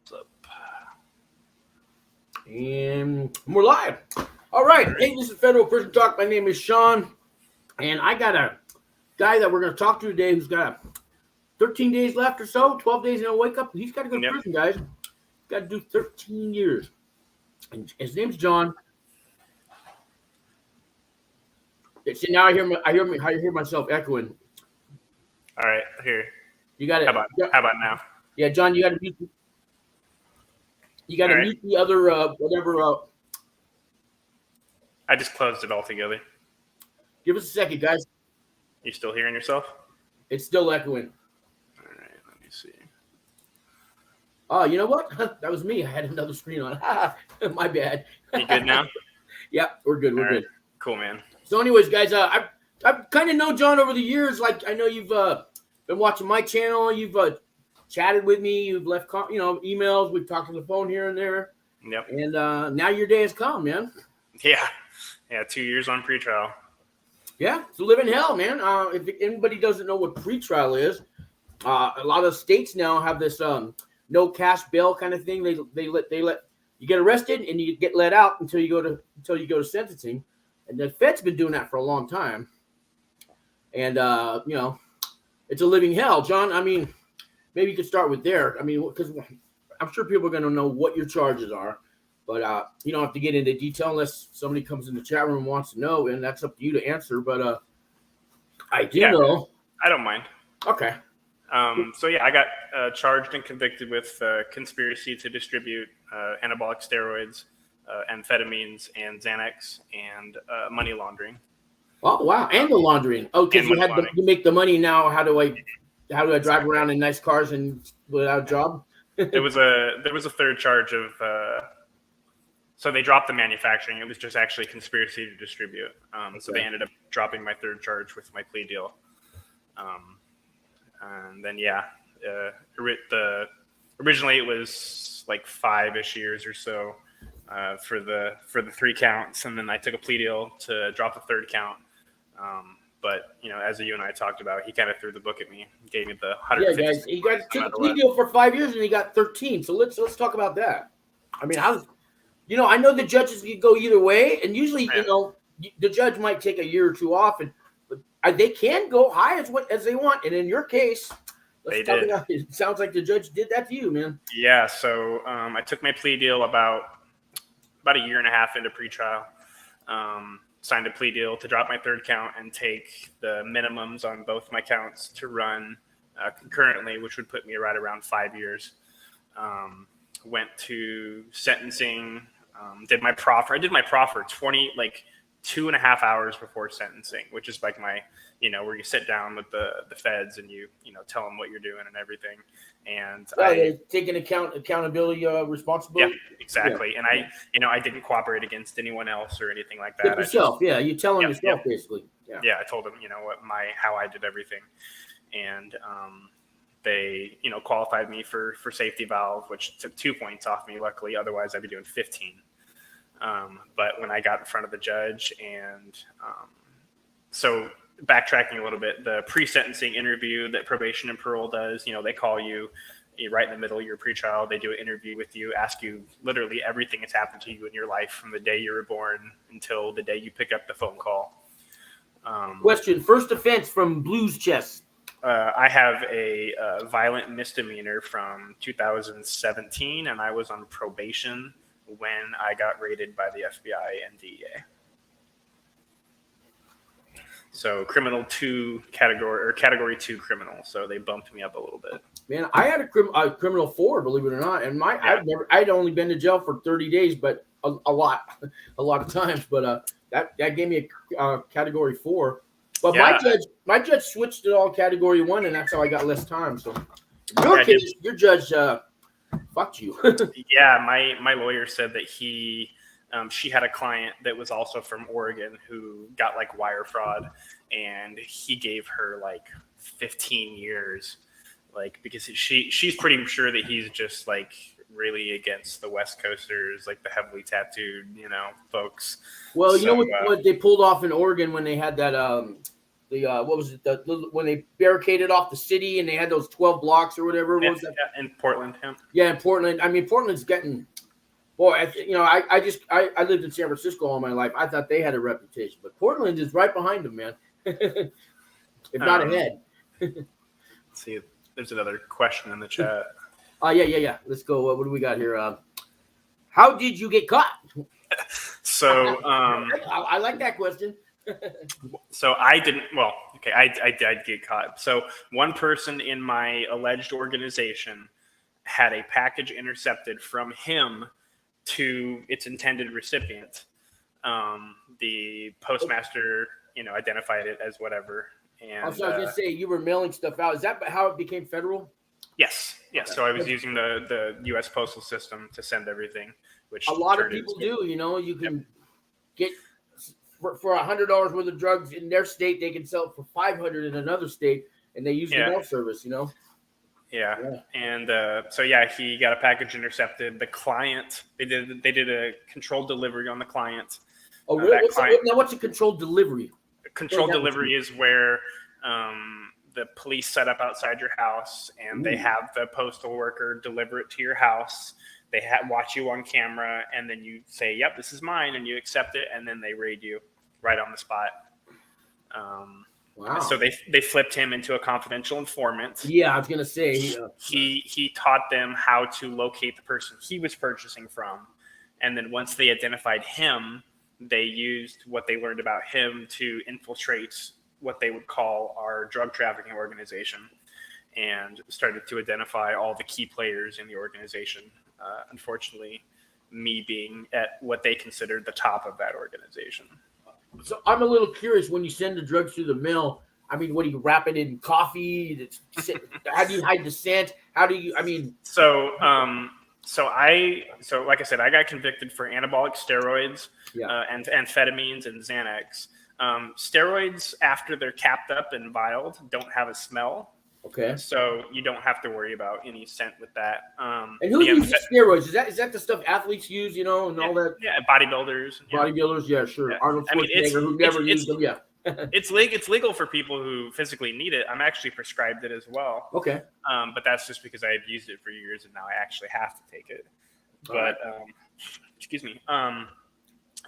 What's up? And we're live. All right. Hey, this is Federal Prison Talk. My name is Sean, and I got a guy that we're going to talk to today who's got 13 days left or so, 12 days, and he'll wake up. He's got to go to prison, guys. He's got to do 13 years. And his name's Jon. See, now I hear myself echoing. All right, here. You got it. How about now? Yeah, Jon, you got to mute. You got to mute the other whatever. I just closed it all together. Give us a second, guys. You still hearing yourself? It's still echoing. All right, let me see. Oh, you know what? That was me. I had another screen on. My bad. You good now? Yeah, we're good. We're good. Cool, man. So, anyways, guys, I've kind of known Jon over the years. Like, I know you've been watching my channel. You've chatted with me. You've left emails. We've talked on the phone here and there. Yep. And now your day has come, man. Yeah. 2 years on pretrial. Yeah, it's living hell, man. If anybody doesn't know what pretrial is, a lot of states now have this no cash bail kind of thing. They let you get arrested and you get let out until you go to sentencing. And the Fed's been doing that for a long time. And it's a living hell, Jon. I mean, maybe you could start with there. I mean, because I'm sure people are going to know what your charges are. But you don't have to get into detail unless somebody comes in the chat room and wants to know, and that's up to you to answer. But I do know. I don't mind. Okay. So, I got charged and convicted with conspiracy to distribute anabolic steroids, amphetamines, and Xanax, and money laundering. Oh, wow. And the laundering. Oh, because you make the money now. How do I drive around in nice cars and without a job? There was a third charge of so they dropped the manufacturing. It was just actually conspiracy to distribute. So they ended up dropping my third charge with my plea deal. And then originally it was like 5-ish years or so for the 3 counts, and then I took a plea deal to drop the third count. But as you and I talked about, he kind of threw the book at me, gave me the 150. Yeah, guys, he took a plea deal for 5 years and he got 13. So let's talk about that. I mean, I know the judges can go either way, and usually, the judge might take a year or two off, but they can go high as they want. And in your case, it sounds like the judge did that to you, man. Yeah. So I took my plea deal about a year and a half into pretrial. Signed a plea deal to drop my third count and take the minimums on both my counts to run concurrently, which would put me right around 5 years. Went to sentencing, did my proffer. I did my proffer 2.5 hours before sentencing, which is like my, where you sit down with the feds and you tell them what you're doing and everything. And taking accountability, responsibility. Yeah, exactly. Yeah. And I didn't cooperate against anyone else or anything like that. Yourself. You tell them yourself, basically. Yeah. I told them, how I did everything. And, they, qualified me for safety valve, which took 2 points off me. Luckily, otherwise I'd be doing 15. But when I got in front of the judge and so backtracking a little bit, the pre-sentencing interview that probation and parole does, they call you right in the middle of your pretrial. They do an interview with you, ask you literally everything that's happened to you in your life from the day you were born until the day you pick up the phone call. Question: first offense from Blues Chess. I have a violent misdemeanor from 2017, and I was on probation when I got raided by the FBI and DEA. So category 2 criminal. So they bumped me up a little bit. Man, I had a criminal 4, believe it or not, and I'd only been to jail for 30 days, but a lot of times. But that gave me a category 4. But my judge switched it all category 1, and that's how I got less time. So in your case, your judge fucked you. Yeah, my lawyer said that she had a client that was also from Oregon who got like wire fraud, and he gave her like 15 years, like because she's pretty sure that he's just like really against the West Coasters, like the heavily tattooed, folks. Well, what they pulled off in Oregon when they had that what was it? When they barricaded off the city and they had those 12 blocks or whatever. What was that? Yeah, in Portland. Yeah, in Portland. I mean, Portland's getting. Boy, I lived in San Francisco all my life. I thought they had a reputation, but Portland is right behind them, man. If not ahead. Let's see, there's another question in the chat. Yeah. Let's go. What do we got here? How did you get caught? So I like that question. So I didn't. Well, okay, I did get caught. So one person in my alleged organization had a package intercepted from him to its intended recipient. The postmaster, identified it as whatever. And I was going to say, you were mailing stuff out. Is that how it became federal? Yes. Okay. So I was using the U.S. postal system to send everything, which a lot of people do. You can get for $100 worth of drugs in their state, they can sell it for $500 in another state, and they use the mail service. Yeah. And so he got a package intercepted. The client, they did a controlled delivery on the client. Oh, really? What's a controlled delivery? Controlled delivery is where the police set up outside your house, and they have the postal worker deliver it to your house. They watch you on camera, and then you say, "Yep, this is mine," and you accept it, and then they raid you right on the spot. Wow. So they flipped him into a confidential informant. Yeah, I was gonna say he taught them how to locate the person he was purchasing from, and then once they identified him, they used what they learned about him to infiltrate what they would call our drug trafficking organization, and started to identify all the key players in the organization. Unfortunately, me being at what they considered the top of that organization. So I'm a little curious, when you send the drugs through the mail, I mean, what do you wrap it in coffee? How do you hide the scent? So like I said, I got convicted for anabolic steroids, and amphetamines and Xanax. Steroids, after they're capped up and vialed, don't have a smell. Okay. So you don't have to worry about any scent with that. And who uses steroids? Is that the stuff athletes use, and all that? Yeah, bodybuilders. Bodybuilders, yeah, sure. Yeah. Arnold Schwarzenegger, who never used them, yeah. It's legal for people who physically need it. I'm actually prescribed it as well. Okay. But that's just because I have used it for years, and now I actually have to take it. But excuse me.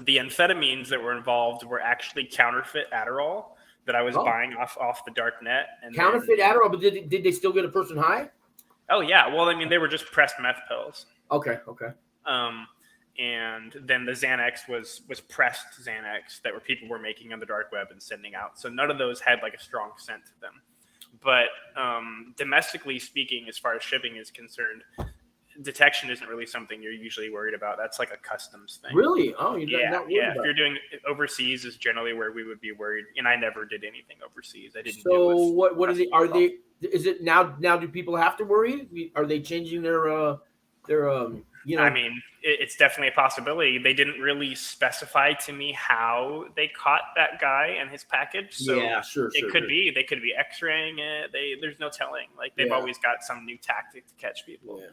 The amphetamines that were involved were actually counterfeit Adderall that I was buying off the dark net. And counterfeit Adderall, but did they still get a person high? Oh yeah. Well, I mean, they were just pressed meth pills. Okay. And then the Xanax was pressed Xanax that people were making on the dark web and sending out. So none of those had like a strong scent to them. But domestically speaking, as far as shipping is concerned, detection isn't really something you're usually worried about. That's like a customs thing. Really? Oh, not worried about it. If you're doing it overseas, is generally where we would be worried. And I never did anything overseas. I didn't. So what is it? Are they? Is it now? Do people have to worry? Are they changing their? I mean, it's definitely a possibility. They didn't really specify to me how they caught that guy and his package. So yeah, sure. They could be X-raying it. There's no telling. Like they've always got some new tactic to catch people. Yeah.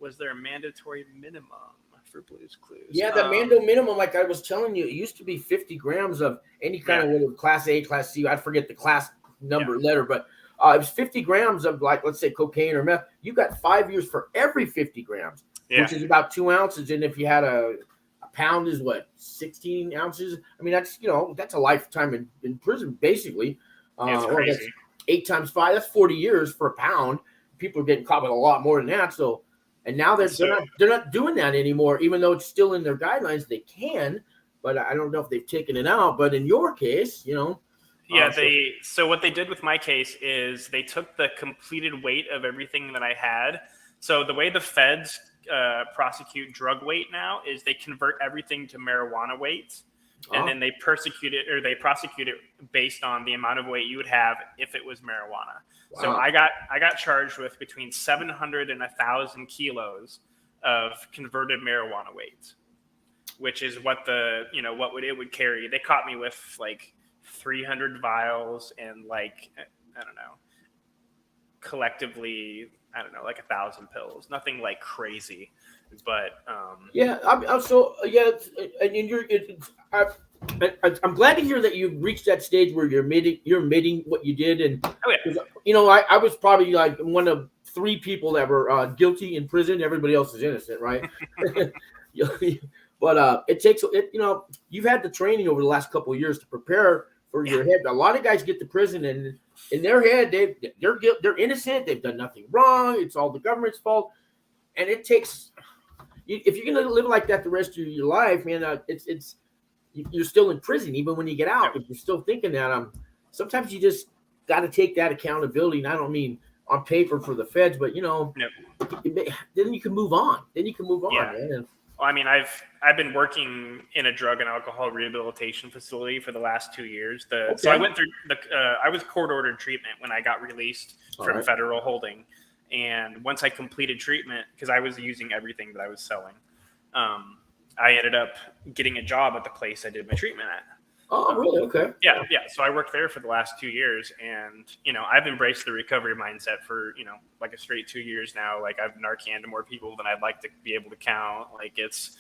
Was there a mandatory minimum for Blue's Clues? Yeah, the Mando minimum, like I was telling you, it used to be 50 grams of any kind of class A, class C. I forget the class number letter, but it was 50 grams of, like, let's say cocaine or meth. You got 5 years for every 50 grams, which is about 2 ounces. And if you had a pound is 16 ounces. I mean, that's a lifetime in prison, basically. It's crazy. That's 8 times 5, that's 40 years for a pound. People are getting caught with a lot more than that. So, and now they're not doing that anymore, even though it's still in their guidelines. They can, but I don't know if they've taken it out. But in your case, Yeah, so what they did with my case is they took the completed weight of everything that I had. So the way the feds prosecute drug weight now is they convert everything to marijuana weight, and then they prosecute it based on the amount of weight you would have if it was marijuana. Wow. So I got charged with between 700 and 1,000 kilos of converted marijuana weight, which is what it would carry. They caught me with like 300 vials and collectively, like 1,000 pills. Nothing like crazy, but I'm glad to hear that you've reached that stage where you're admitting what you did. And Oh yeah. you know, I was probably like one of 3 people that were guilty in prison. Everybody else is innocent, right? But it takes it. You know, you've had the training over the last couple of years to prepare for your head. A lot of guys get to prison and in their head they're innocent. They've done nothing wrong. It's all the government's fault. And it takes, if you're going to live like that the rest of your life, man, you're still in prison even when you get out. If you're still thinking that, sometimes you just got to take that accountability. And I don't mean on paper for the feds, but you know, then you can move on. Man. Well, I mean, I've been working in a drug and alcohol rehabilitation facility for the last 2 years. So I went through I was court-ordered treatment when I got released from federal holding. And once I completed treatment, because I was using everything that I was selling, I ended up getting a job at the place I did my treatment at. Oh, really? Okay. Yeah. So I worked there for the last 2 years, and you know, I've embraced the recovery mindset for, you know, like a straight 2 years now. Like I've Narcaned to more people than I'd like to be able to count. Like it's,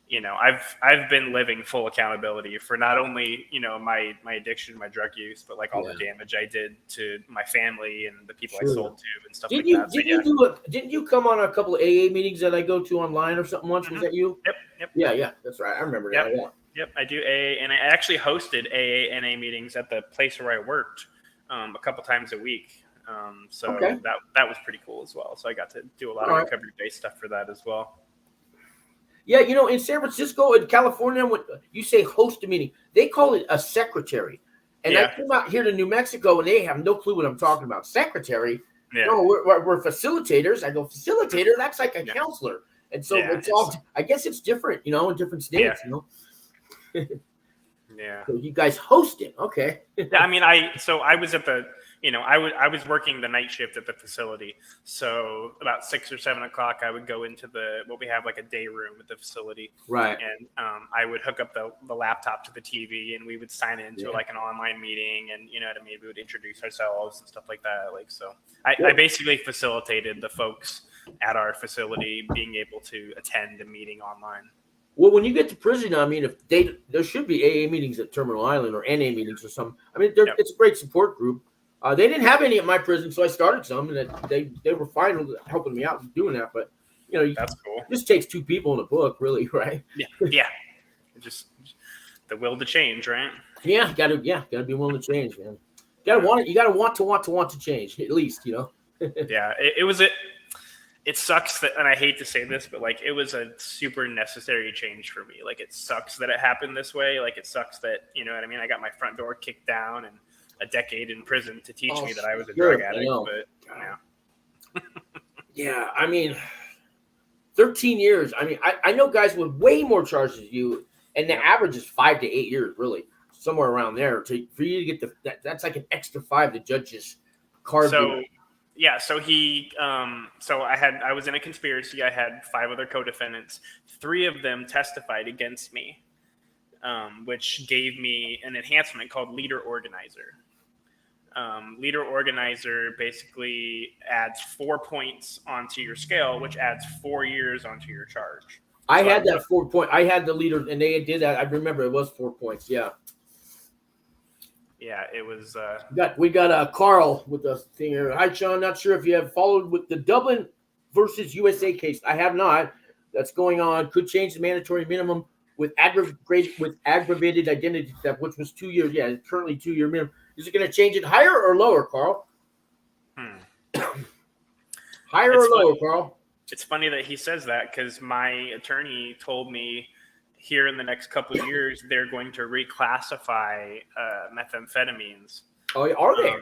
you know, I've been living full accountability for not only, you know, my addiction, my drug use, but like all the damage I did to my family and the people I sold to and stuff like that. Didn't you come on a couple of AA meetings that I go to online or something once? Mm-hmm. Was that you? Yep. Yeah, that's right. I remember that. Yeah. Yep, I do AA, and I actually hosted AA NA meetings at the place where I worked a couple times a week. So that was pretty cool as well. So I got to do a lot of recovery-based stuff for that as well. Yeah, you know, in San Francisco, in California, when you say host a meeting, they call it a secretary. And I came out here to New Mexico, and they have no clue what I'm talking about. Secretary? Yeah. No, we're facilitators. I go, facilitator? That's like a counselor. And so it's all, I guess it's different, you know, in different states, you know. Yeah. So you guys host it. Okay. Yeah, I mean, I was at the, you know, I was working the night shift at the facility. So about 6 or 7 o'clock, I would go into what we have like a day room at the facility. Right. And I would hook up the laptop to the TV, and we would sign into like an online meeting, and you know what I mean? We would introduce ourselves and stuff like that. Like, so I basically facilitated the folks at our facility being able to attend a meeting online. Well, when you get to prison, I mean, there should be AA meetings at Terminal Island or NA meetings or something. I mean, it's a great support group. They didn't have any at my prison, so I started some, and they were fine with helping me out doing that. But you know, that's cool. This takes 2 people in a book, really, right? Yeah. Just the will to change, right? Yeah, gotta be willing to change, man. You gotta want to change, at least, you know. Yeah, it sucks that, and I hate to say this, but like it was a super necessary change for me. Like it sucks that it happened this way. Like it sucks that, you know what I mean? I got my front door kicked down and a decade in prison to teach me that I was a drug addict. But yeah, I mean, 13 years. I mean, I know guys with way more charges than you, and the average is 5 to 8 years, really, somewhere around there. For you to get that's like an extra 5 the judges carved. Yeah, so I was in a conspiracy. I had 5 other co-defendants. 3 of them testified against me, which gave me an enhancement called leader organizer. Leader organizer basically adds 4 points onto your scale, which adds 4 years onto your charge. I had that 4 point. I had the leader, and they did that. I remember it was 4 points. Yeah. Yeah, it was. We got Carl with the thing here. Hi, Sean. Not sure if you have followed with the Dublin versus USA case. I have not. That's going on. Could change the mandatory minimum with aggravated identity theft, which was 2 years. Yeah, currently 2 year minimum. Is it going to change it higher or lower, Carl? Higher or lower, Carl? It's funny that he says that because my attorney told me here in the next couple of years, they're going to reclassify methamphetamines. Oh, are they?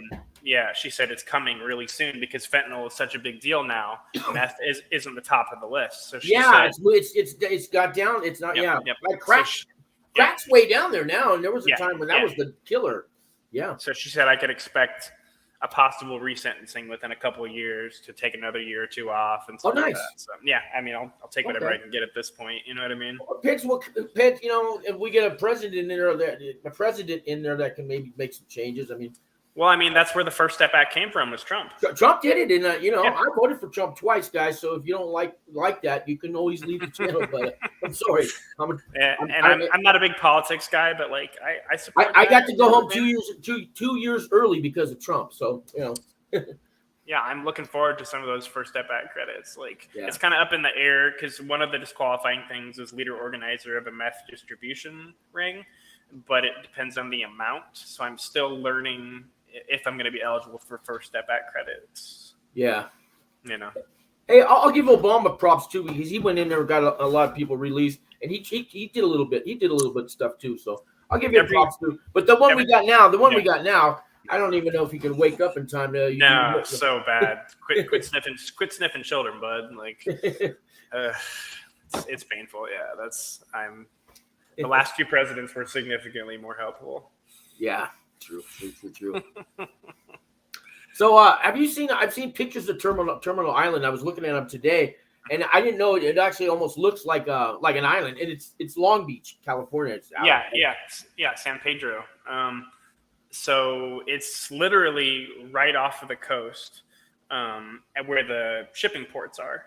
Yeah, she said it's coming really soon because fentanyl is such a big deal now. Meth isn't the top of the list. So she said, it's got down. It's not. Like crack's way down there now, and there was a time when that was the killer. Yeah. So she said I could expect a possible resentencing within a couple of years to take another year or 2 off and stuff like that. So yeah, I mean, I'll take whatever I can get at this point. You know what I mean? Depends. You know, if we get a president in there that can maybe make some changes. I mean, Well, I mean, that's where the First Step Act came from, was Trump. Trump did it, and Yeah. I voted for Trump twice, guys. So if you don't like that, you can always leave the channel. But I'm sorry, I'm not a big politics guy, but like I support. I got to go home 2 years early because of Trump. So Yeah, I'm looking forward to some of those First Step Act credits. Like, Yeah. it's kind of up in the air because one of the disqualifying things is leader organizer of a meth distribution ring, but it depends on the amount. So I'm still learning if I'm going to be eligible for First Step Act credits. Yeah. You know. Hey, I'll give Obama props too, because he went in there and got a lot of people released, and he did a little bit. He did a little bit of stuff too. So I'll give you props too. But the one we got now, I don't even know if he can wake up in time to. No, so bad. Quit sniffing children, bud. Like, it's painful. Yeah, the last two presidents were significantly more helpful. Yeah, true. So, have you seen? I've seen pictures of Terminal Island. I was looking at them today, and I didn't know it actually almost looks like an island. And it's Long Beach, California. It's San Pedro. So it's literally right off of the coast, where the shipping ports are.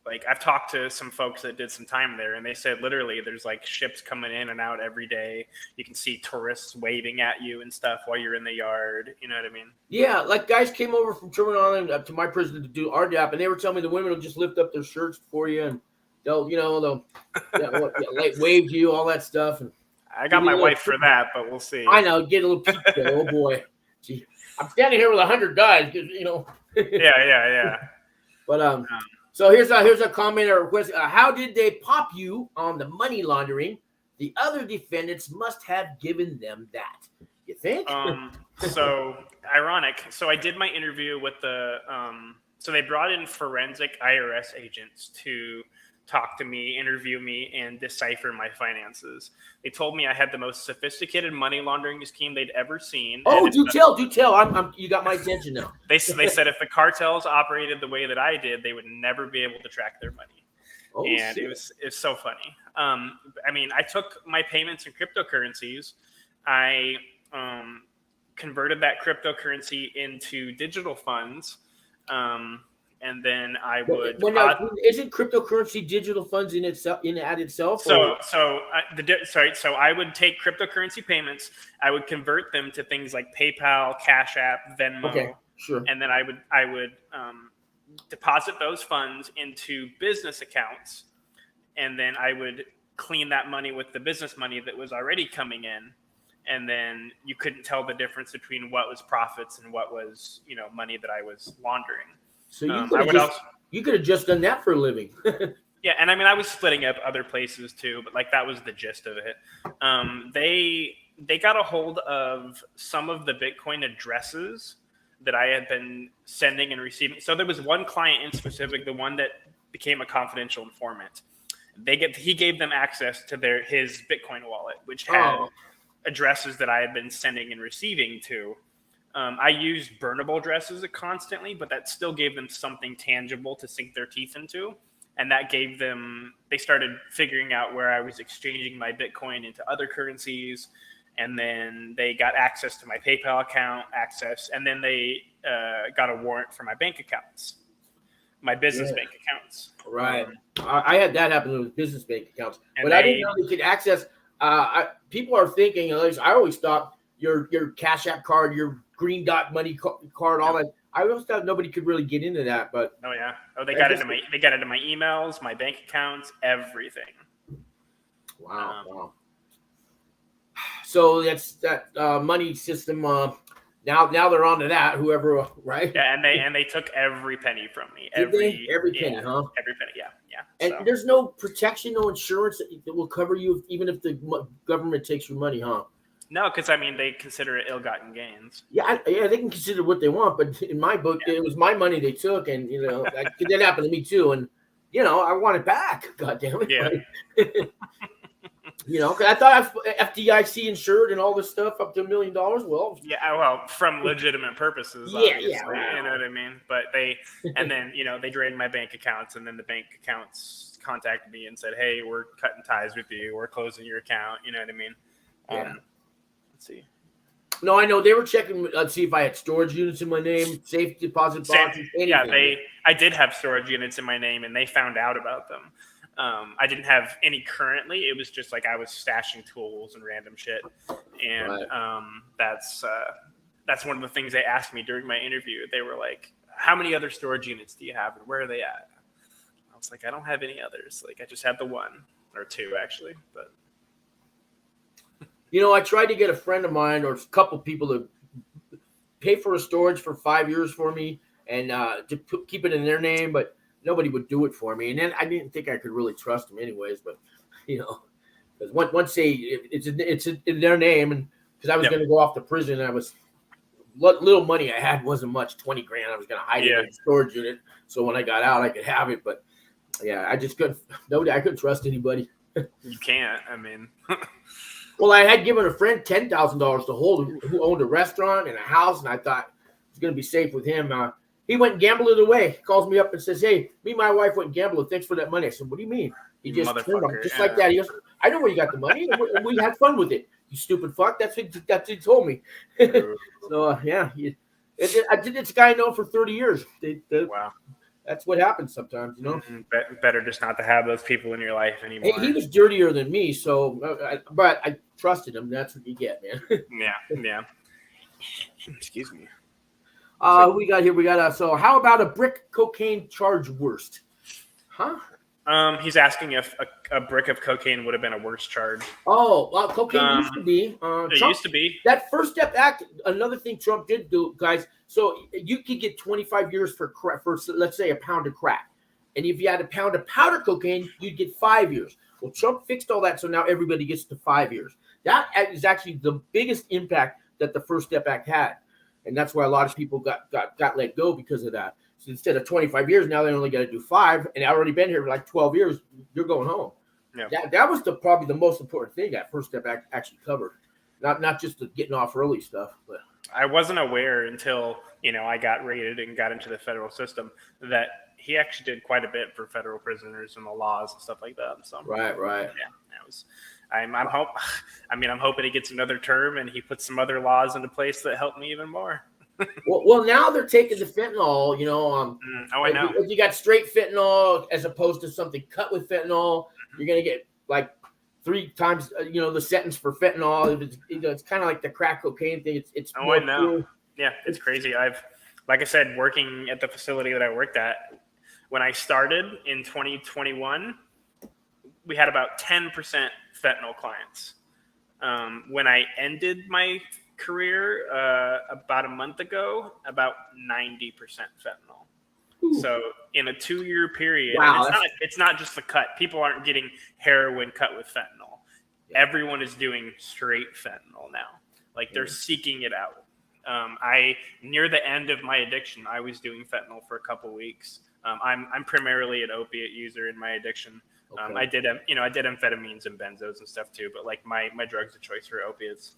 Like, I've talked to some folks that did some time there, and they said literally there's like ships coming in and out every day. You can see tourists waving at you and stuff while you're in the yard. You know what I mean? Yeah, like guys came over from Terminal Island up to my prison to do RDAP, and they were telling me the women will just lift up their shirts for you, and they'll wave to you, all that stuff. And I got my wife for that, but we'll see. I know, get a little peek there. Oh boy, gee, I'm standing here with 100 guys, Yeah. But so here's a comment or request. How did they pop you on the money laundering? The other defendants must have given them that. You think? So ironic. So I did my interview with so they brought in forensic IRS agents to talk to me, interview me, and decipher my finances. They told me I had the most sophisticated money laundering scheme they'd ever seen. Oh, do tell. You got my attention now. They said if the cartels operated the way that I did, they would never be able to track their money. Oh, and shit. it's so funny. I mean, I took my payments in cryptocurrencies. I converted that cryptocurrency into digital funds. And then I would. Isn't cryptocurrency digital funds in itself? So I would take cryptocurrency payments. I would convert them to things like PayPal, Cash App, Venmo. Okay, sure. And then I would deposit those funds into business accounts, and then I would clean that money with the business money that was already coming in. And then you couldn't tell the difference between what was profits and what was, money that I was laundering. So you could have just done that for a living. Yeah, and I mean, I was splitting up other places too, but like that was the gist of it. They got a hold of some of the Bitcoin addresses that I had been sending and receiving. So there was one client in specific, the one that became a confidential informant. He gave them access to his Bitcoin wallet, which had addresses that I had been sending and receiving to. I used burnable addresses constantly, but that still gave them something tangible to sink their teeth into. And that gave them, they started figuring out where I was exchanging my Bitcoin into other currencies. And then they got access to my PayPal account, and then they got a warrant for my bank accounts, my business bank accounts. Right. I had that happen with business bank accounts, but I didn't know they could access. People are thinking, at least I always thought your Cash App card, your Green Dot Money card, all that. I always thought nobody could really get into that, but they got into my emails, my bank accounts, everything. Wow. So that's that money system. Now they're onto that. Whoever, right? Yeah, and they took every penny from me. Every penny, huh? Every penny, yeah. And there's no protection, no insurance that will cover you even if the government takes your money, huh? No, because I mean they consider it ill-gotten gains. Yeah, they can consider what they want, but in my book, it was my money they took, and that happened to me too, and I want it back. God damn it! Yeah. Because I thought FDIC insured and all this stuff up to $1 million. Well, from legitimate purposes. Yeah. You know what I mean? But and then they drained my bank accounts, and then the bank accounts contacted me and said, "Hey, we're cutting ties with you. We're closing your account." You know what I mean? Yeah. Let's see. No, I know they were checking. Let's see if I had storage units in my name, safe deposit boxes, anything. I did have storage units in my name, and they found out about them. I didn't have any currently. It was just like I was stashing tools and random shit, and that's one of the things they asked me during my interview. They were like, "How many other storage units do you have, and where are they at?" I was like, "I don't have any others. Like, I just have the one or two, actually." But I tried to get a friend of mine or a couple people to pay for a storage for 5 years for me and to keep it in their name, but nobody would do it for me. And then I didn't think I could really trust them anyways, but because once it's in their name, and because I was going to go off to prison, I was little money I had wasn't much, 20 grand. I was going to hide it in a storage unit so when I got out I could have it. But I just couldn't. I couldn't trust anybody. You can't. I mean. Well, I had given a friend $10,000 to hold who owned a restaurant and a house, and I thought it was going to be safe with him. He went and gambled it away. He calls me up and says, "Hey, me and my wife went and gambled. Thanks for that money." I said, "What do you mean?" He just turned on just like that. He goes, "I know where you got the money. And we had fun with it. You stupid fuck." That's what he told me. So it's a guy I know for 30 years. Wow. That's what happens sometimes, Better just not to have those people in your life anymore. Hey, he was dirtier than me, but I trusted him. That's what you get, man. Yeah. Excuse me. We got here. So how about a brick cocaine charge worst? Huh? He's asking if a brick of cocaine would have been a worse charge. Oh, well, cocaine used to be. It used to be. That First Step Act, another thing Trump did do, guys, so you could get 25 years for let's say, a pound of crack. And if you had a pound of powder cocaine, you'd get 5 years. Well, Trump fixed all that, so now everybody gets to 5 years. That is actually the biggest impact that the First Step Act had. And that's why a lot of people got let go because of that. So instead of 25 years, now they only got to do 5. And I've already been here for like 12 years. You're going home. Yeah. That was probably the most important thing that First Step Act actually covered. Not just the getting off early stuff. But I wasn't aware until, I got rated and got into the federal system that he actually did quite a bit for federal prisoners and the laws and stuff like that. So Right. Yeah, I'm hoping he gets another term and he puts some other laws into place that help me even more. well, now they're taking the fentanyl, I know. If you got straight fentanyl as opposed to something cut with fentanyl, you're going to get like 3 times, the sentence for fentanyl. It's kind of like the crack cocaine thing. It's I know. Yeah, it's crazy. Like I said, working at the facility that I worked at, when I started in 2021, we had about 10% fentanyl clients. When I ended my career about a month ago, about 90% fentanyl. Ooh. So in a 2-year period, wow, it's not just the cut. People aren't getting heroin cut with fentanyl. Yeah. Everyone is doing straight fentanyl now. Like they're seeking it out. Near the end of my addiction, I was doing fentanyl for a couple weeks. I'm primarily an opiate user in my addiction. Okay. I did amphetamines and benzos and stuff too, but like my drugs of choice were opiates.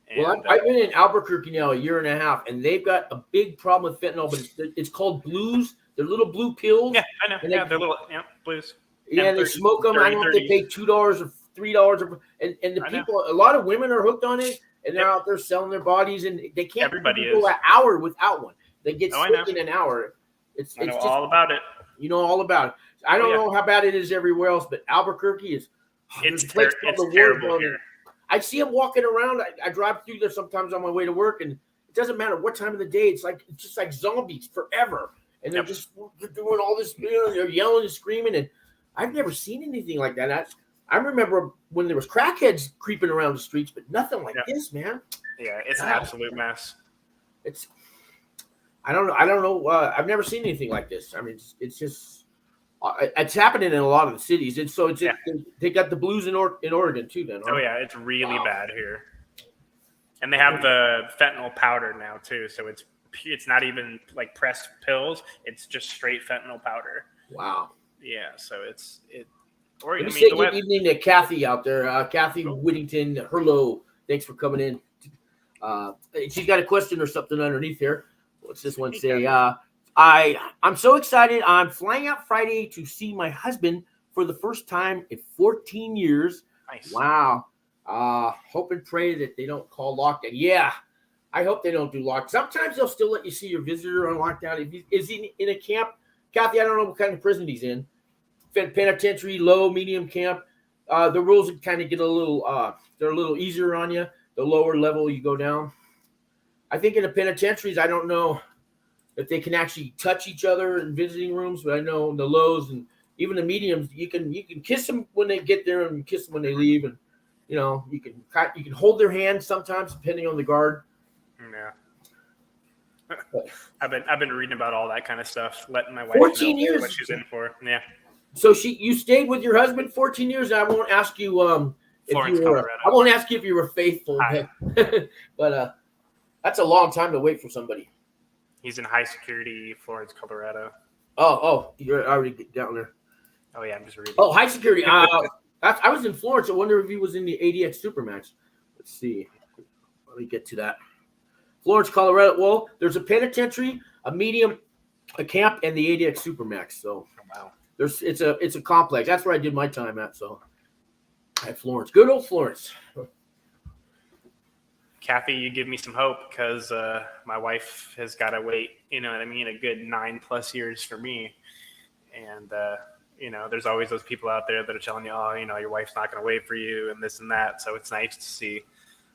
And, well, I've been in Albuquerque now 1.5 years, and they've got a big problem with fentanyl, but it's called blues. They're little blue pills. Yeah, I know. They're little blues. Yeah, and they smoke them. I don't know if they pay $2 or $3, and the people, a lot of women are hooked on it, and they're out there selling their bodies, and they can't go an hour without one. They get sick in an hour. I know all about it. You know all about it. I don't know how bad it is everywhere else, but Albuquerque is. It's terrible here. I see them walking around. I drive through there sometimes on my way to work, and it doesn't matter what time of the day. It's just like zombies forever, and they're they're doing all this. They're yelling and screaming, and I've never seen anything like that. I remember when there was crackheads creeping around the streets, but nothing like this, man. Yeah, it's an absolute mess. I don't know. I've never seen anything like this. I mean, it's just. It's happening in a lot of the cities, and so they got the blues in Oregon too. Then, huh? Oh yeah, it's really bad here, and they have the fentanyl powder now too. So it's not even like pressed pills; it's just straight fentanyl powder. Wow. Yeah, so Let me say good evening to Kathy out there, Kathy Whittington. Hello, thanks for coming in. She's got a question or something underneath here. What's this one say? I'm so excited. I'm flying out Friday to see my husband for the first time in 14 years. Nice. Wow. Hope and pray that they don't call lockdown. Yeah, I hope they don't do lockdown. Sometimes they'll still let you see your visitor on lockdown. Is he in a camp? Kathy, I don't know what kind of prison he's in. Penitentiary, low, medium camp. The rules kind of get a little, they're a little easier on you. The lower level you go down. I think in the penitentiaries, I don't know if they can actually touch each other in visiting rooms, but I know in the lows and even the mediums, you can kiss them when they get there and kiss them when they leave, and you can hold their hand sometimes depending on the guard. Yeah. I've been reading about all that kind of stuff, letting my wife 14 know years. what she's in for. Yeah. So you stayed with your husband 14 years, and I won't ask you if Florence, you were. Colorado. I won't ask you if you were faithful, but that's a long time to wait for somebody. He's in high security, Florence, Colorado. Oh, you're already down there. Oh yeah, I'm just reading. Oh, high security. I was in Florence. I wonder if he was in the ADX Supermax. Let's see. Let me get to that. Florence, Colorado. Well, there's a penitentiary, a medium, a camp, and the ADX Supermax. So wow. It's a complex. That's where I did my time at. So at Florence, good old Florence. Kathy, you give me some hope because my wife has got to wait. You know what I mean? A good 9+ years for me, and there's always those people out there that are telling you, oh, your wife's not going to wait for you and this and that. So it's nice to see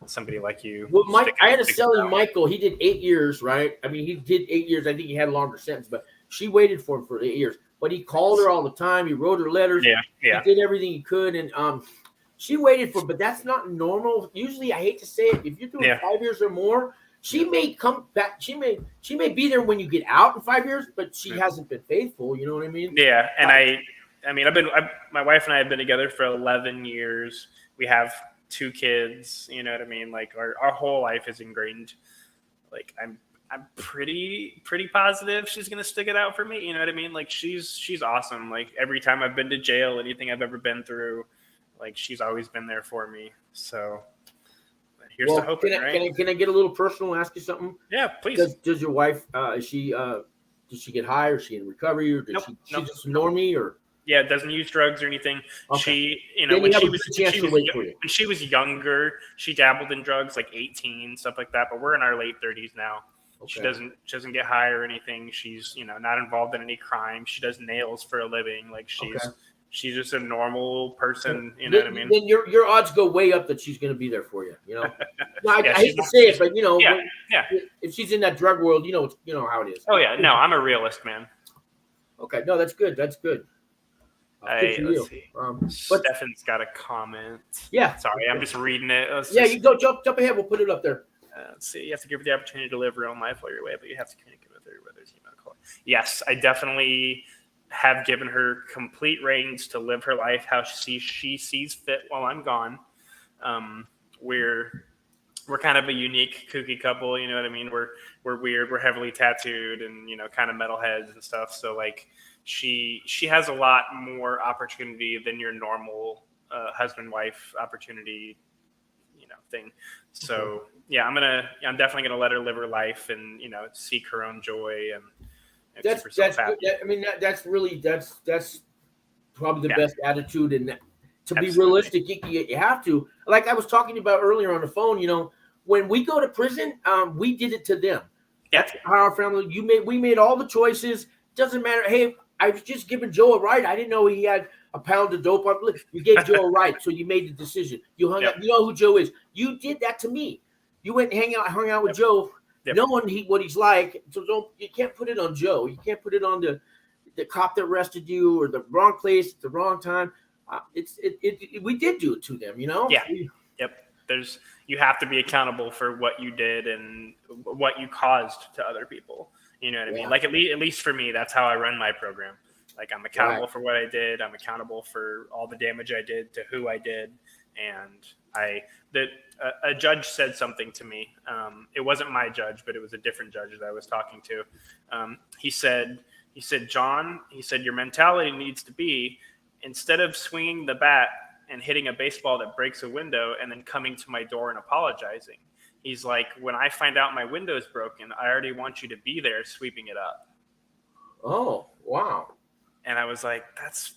somebody like you. Well, I had a selling Michael. He did 8 years, right? I mean, he did 8 years. I think he had a longer sentence, but she waited for him for 8 years. But he called her all the time. He wrote her letters. Yeah. He did everything he could, and she waited for. But that's not normal. Usually, I hate to say it, if you're doing 5 years or more, she may come back. She may be there when you get out in 5 years, but she hasn't been faithful. You know what I mean? Yeah, and my wife and I have been together for 11 years. We have 2 kids. You know what I mean? Like our whole life is ingrained. Like I'm pretty positive she's gonna stick it out for me. You know what I mean? Like she's awesome. Like every time I've been to jail, anything I've ever been through, like she's always been there for me. So here's to hoping. Can I get a little personal and ask you something? Yeah, please. Does your wife does she get high, or is she in recovery, or does she just normie, or? Yeah, doesn't use drugs or anything. Okay. She, when she was younger, she dabbled in drugs, like 18, stuff like that. But we're in our late 30s now. Okay. She doesn't get high or anything. She's not involved in any crime. She does nails for a living. Like she's just a normal person. You know what I mean? Then your odds go way up that she's going to be there for you. I hate to say it, but if she's in that drug world, you know how it is. Oh yeah, no, I'm a realist, man. Okay, no, that's good. That's good. Let's see. Stefan's got a comment. Yeah. Sorry, I'm just reading it. You go jump ahead. We'll put it up there. Let's see. You have to give her the opportunity to live her own life while you're away, but you have to communicate with her whether it's email or call. Yes, I definitely have given her complete reins to live her life how she sees fit while I'm gone. We're kind of a unique, kooky couple. You know what I mean? We're weird. We're heavily tattooed and kind of metalheads and stuff. So like. She has a lot more opportunity than your normal husband-wife opportunity, thing. So yeah, I'm definitely gonna let her live her life and seek her own joy and that's good. I mean that's probably the best attitude, and to be realistic, you have to. Like I was talking about earlier on the phone, when we go to prison, we did it to them. Yeah. That's how our family. We made all the choices. Doesn't matter. Hey. I was just giving Joe a ride. I didn't know he had a pound of dope on. You gave Joe a ride, so you made the decision. You hung out. You know who Joe is. You did that to me. You went and hung out with Joe, knowing what he's like. So you can't put it on Joe. You can't put it on the cop that arrested you or the wrong place at the wrong time. We did do it to them, Yeah. You have to be accountable for what you did and what you caused to other people. You know what I mean? Like at least for me, that's how I run my program. Like I'm accountable for what I did. I'm accountable for all the damage I did to who I did. And a judge said something to me. It wasn't my judge, but it was a different judge that I was talking to. He said, John, your mentality needs to be, instead of swinging the bat and hitting a baseball that breaks a window and then coming to my door and apologizing. He's like, when I find out my window's broken, I already want you to be there sweeping it up. Oh, wow. And I was like, that's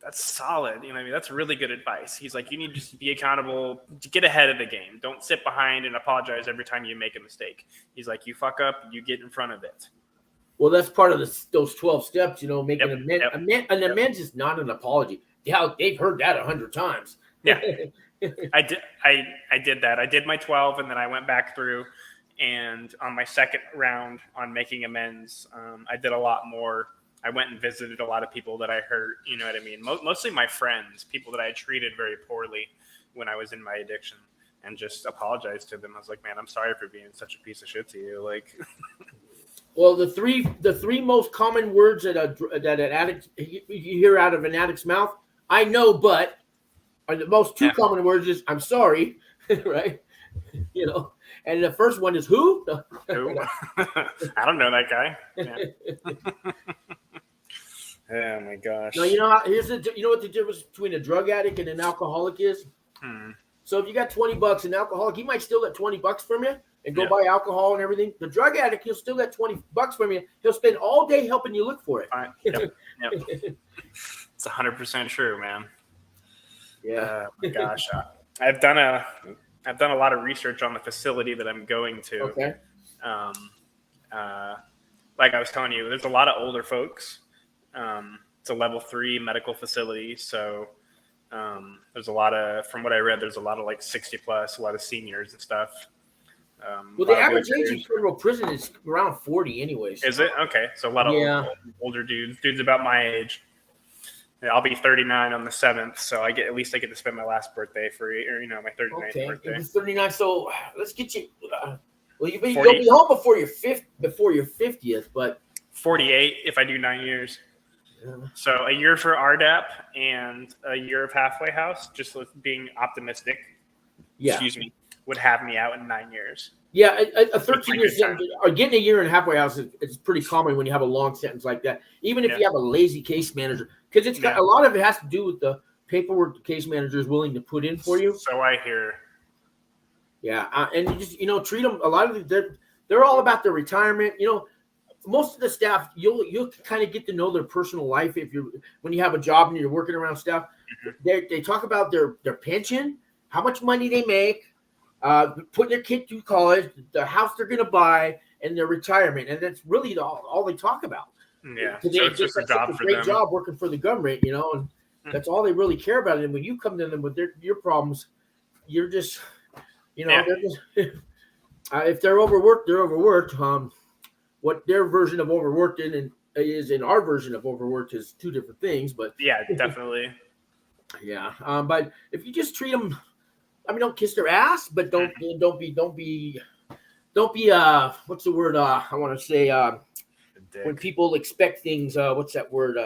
that's solid. You know what I mean? That's really good advice. He's like, you need to just be accountable, to get ahead of the game. Don't sit behind and apologize every time you make a mistake. He's like, you fuck up, you get in front of it. Well, that's part of those 12 steps, making an Yep. amends is not an apology. Yeah, they've heard that 100 times. Yeah. I did that. I did my 12, and then I went back through, and on my second round on making amends, I did a lot more. I went and visited a lot of people that I hurt, you know what I mean? Mostly my friends, people that I had treated very poorly when I was in my addiction, and just apologized to them. I was like, man, I'm sorry for being such a piece of shit to you. Like, Well, the three most common words that an addict you hear out of an addict's mouth, I know, but are the most two common words is I'm sorry, right? And the first one is who? who? I don't know that guy. Yeah. Oh my gosh. No, here's you know what the difference between a drug addict and an alcoholic is? So if you got $20, an alcoholic, he might steal that $20 from you and go buy alcohol and everything. The drug addict, he'll steal that $20 from you. He'll spend all day helping you look for it. Yep. It's 100% true, man. Yeah. Oh my gosh. I've done a lot of research on the facility that I'm going to. Okay. Like I was telling you, there's a lot of older folks. It's a level 3 medical facility. So there's a lot of, from what I read, there's a lot of like 60 plus, a lot of seniors and stuff. Well, the average age in federal prison is around 40 anyways. Is it? Okay. So a lot of older dudes about my age. I'll be 39 on the 7th, so I get to spend my last birthday free, or my 39th birthday. You'll be 39. So let's get you. You'll be home before your 50th, but 48 if I do 9 years. Yeah. So a year for RDAP and a year of halfway house, just being optimistic. Yeah. Excuse me, would have me out in 9 years. Yeah, a 13 years or getting a year in halfway house is pretty common when you have a long sentence like that. Even if you have a lazy case manager, because it's got a lot of it has to do with the paperwork the case manager is willing to put in for you. So I hear. Yeah, and you just treat them. A lot of they're all about their retirement. Most of the staff you'll kind of get to know their personal life when you have a job and you're working around staff. Mm-hmm. They talk about their pension, how much money they make. Putting their kid through college, the house they're going to buy, and their retirement, and that's really all they talk about. Yeah, so it's just a job for them. Great job working for the government, and that's all they really care about. And when you come to them with your problems, you're just, they're just, if they're overworked, they're overworked. What their version of overworked is in our version of overworked is two different things. But yeah, definitely. Yeah, but if you just treat them. Don't kiss their ass, but don't be what's the word I want to say when people expect things, what's that word?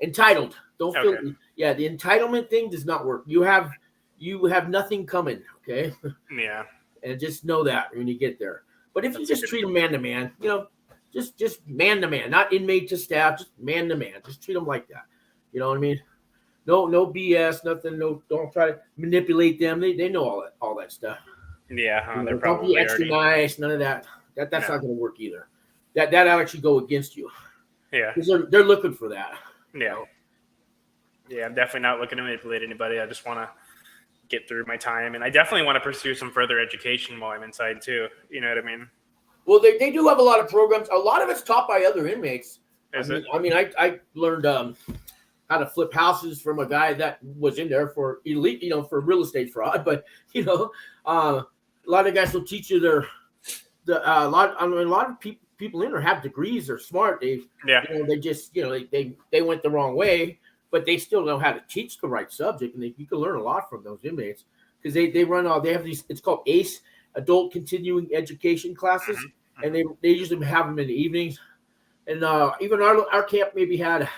Entitled. Don't feel the entitlement thing does not work. You have nothing coming, okay? Yeah. And just know that when you get there. But if you just treat them man to man, just man to man, not inmate to staff, just man to man. Just treat them like that. You know what I mean? No BS, nothing. No, don't try to manipulate them. They know all that stuff. Yeah, they're don't be extra nice. None of that. That's not going to work either. That'll actually go against you. Yeah, because they're looking for that. Yeah, yeah. I'm definitely not looking to manipulate anybody. I just want to get through my time, and I definitely want to pursue some further education while I'm inside too. You know what I mean? Well, they do have a lot of programs. A lot of it's taught by other inmates. Is it? I learned. How to flip houses from a guy that was in there for elite, for real estate fraud. But a lot of guys will teach you a lot of people in there have degrees. They're smart. They just they went the wrong way, but they still know how to teach the right subject, and you can learn a lot from those inmates because they run they have these. It's called ACE, Adult Continuing Education classes, and they usually have them in the evenings. And even our camp maybe had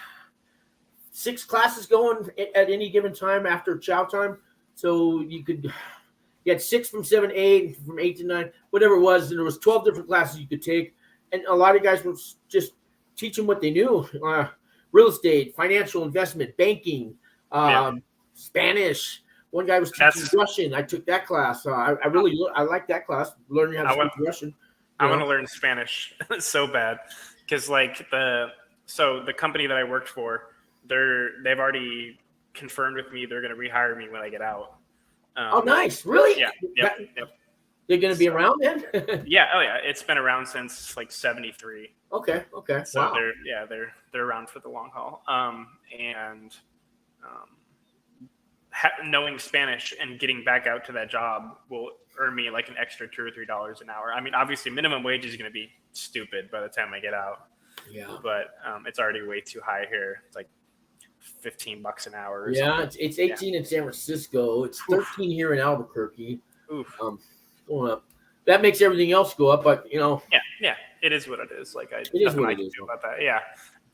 6 classes going at any given time after chow time. So you had 6 from 7 to 8, from 8 to 9, whatever it was. And there was 12 different classes you could take. And a lot of guys would just teach them what they knew. Real estate, financial investment, banking, Spanish. One guy was teaching Russian. I took that class. I like that class, learning how to speak Russian. I want to learn Spanish so bad. Because the company that I worked for, they've already confirmed with me they're going to rehire me when I get out. Oh, nice. Really? Yeah. Yep. They're going to be around then? Yeah. Oh, yeah. It's been around since like 73. Okay. So Wow. they're around for the long haul. Knowing Spanish and getting back out to that job will earn me like an extra $2 or $3 an hour. I mean, obviously, minimum wage is going to be stupid by the time I get out. Yeah. But it's already way too high here. It's like $15 an hour. It's 18 in San Francisco. It's 13 here in Albuquerque. Oof. Going up. That makes everything else go up, but Yeah, it is what it is. Like it is what I it can is do about that. Yeah,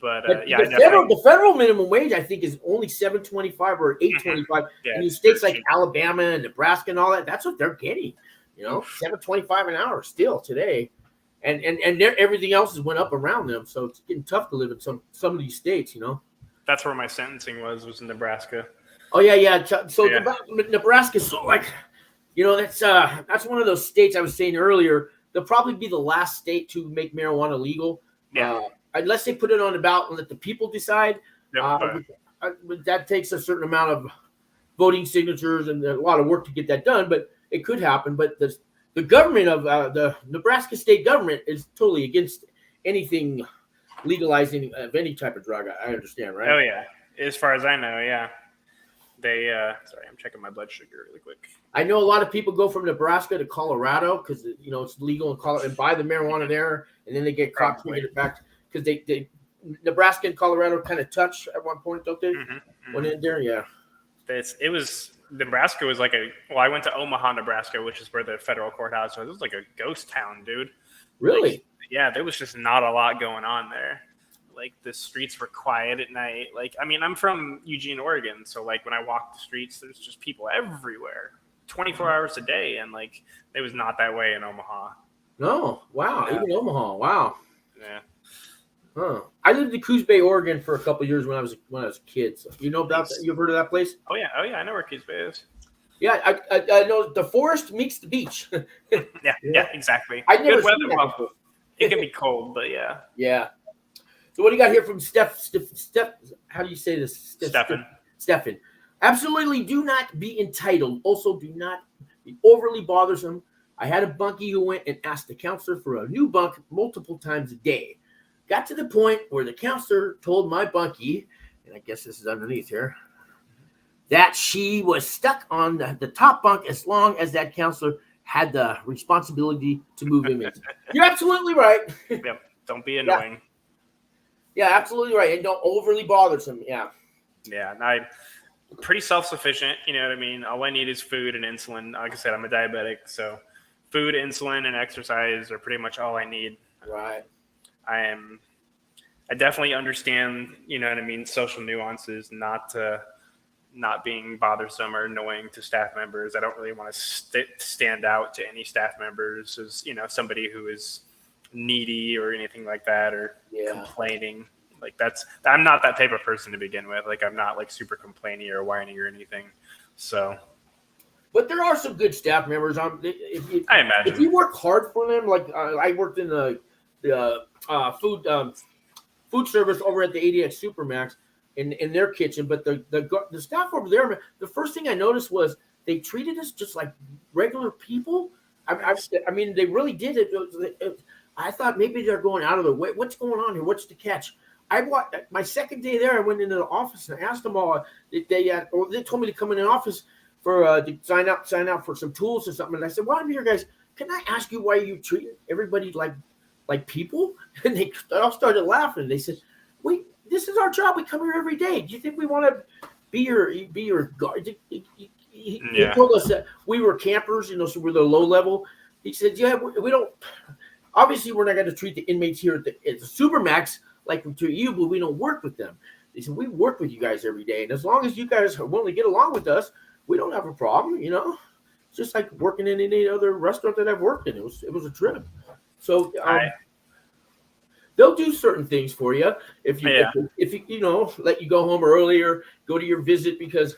but the federal minimum wage I think is only $7.25 or $8.25. In states like Alabama and Nebraska and all that, that's what they're getting. $7.25 an hour still today, and everything else has went up around them, so it's getting tough to live in some of these states. That's where my sentencing was in Nebraska. Oh yeah. So Nebraska's so like, that's one of those states I was saying earlier. They'll probably be the last state to make marijuana legal. Yeah. Unless they put it on the ballot and let the people decide. Yep, that takes a certain amount of voting signatures and a lot of work to get that done, but it could happen. But the government of the Nebraska state government is totally against anything legalizing of any type of drug. I understand, right? Oh yeah, as far as I know, yeah. They sorry, I'm checking my blood sugar really quick. I know a lot of people go from Nebraska to Colorado because it's legal in Colorado and buy the marijuana there, and then they get caught taking it back because they Nebraska and Colorado kind of touch at one point, don't they? Mm-hmm. Went in there, yeah. Nebraska was like I went to Omaha, Nebraska, which is where the federal courthouse was. It was like a ghost town, dude. Really? There was just not a lot going on there. Like the streets were quiet at night. Like, I mean, I'm from Eugene, Oregon. So like when I walk the streets, there's just people everywhere 24 hours a day. And like, it was not that way in Omaha. No. Wow. Yeah. Even Omaha. Wow. Yeah. Huh. I lived in Coos Bay, Oregon for a couple of years when I was a kid. So you know about that? You've heard of that place? Oh yeah. I know where Coos Bay is. Yeah. I know the forest meets the beach. Yeah, exactly. I never Good weather. seen that before. It can be cold, but yeah. Yeah. So what do you got here from Steph? How do you say this? Stephen. Absolutely do not be entitled. Also do not be overly bothersome. I had a bunkie who went and asked the counselor for a new bunk multiple times a day. Got to the point where the counselor told my bunkie, and I guess this is underneath here, that she was stuck on the top bunk as long as that counselor had the responsibility to move him in. You're absolutely right. Yep. Don't be annoying. Yeah, absolutely right. And don't overly bothersome. Yeah. Yeah. And I'm pretty self-sufficient. You know what I mean? All I need is food and insulin. Like I said, I'm a diabetic. So food, insulin, and exercise are pretty much all I need. Right. I definitely understand, you know what I mean, social nuances, not being bothersome or annoying to staff members. I don't really want to stand out to any staff members as, somebody who is needy or anything like that or complaining. Like I'm not that type of person to begin with. Like I'm not like super complainy or whiny or anything. So, but there are some good staff members. I imagine if you work hard for them, like I worked in the food service over at the ADX Supermax in their kitchen, but the staff over there, the first thing I noticed was they treated us just like regular people. I mean, they really did it. I thought maybe they're going out of the way. What's going on here? What's the catch? My second day there, I went into the office and I asked them all. They told me to come in the office for to sign out for some tools or something. And I said, "Well, I'm here, guys. Can I ask you why you treat everybody like people?" And they all started laughing. They said, this is our job. We come here every day. Do you think we want to be your guard?" He told us that we were campers, so we're the low level. He said, "Yeah, we don't. Obviously, we're not going to treat the inmates here at the Supermax like we treat you, but we don't work with them." They said, "We work with you guys every day, and as long as you guys are willing to get along with us, we don't have a problem. It's just like working in any other restaurant that I've worked in. It was a trip. So they'll do certain things for you if you let you go home earlier, go to your visit because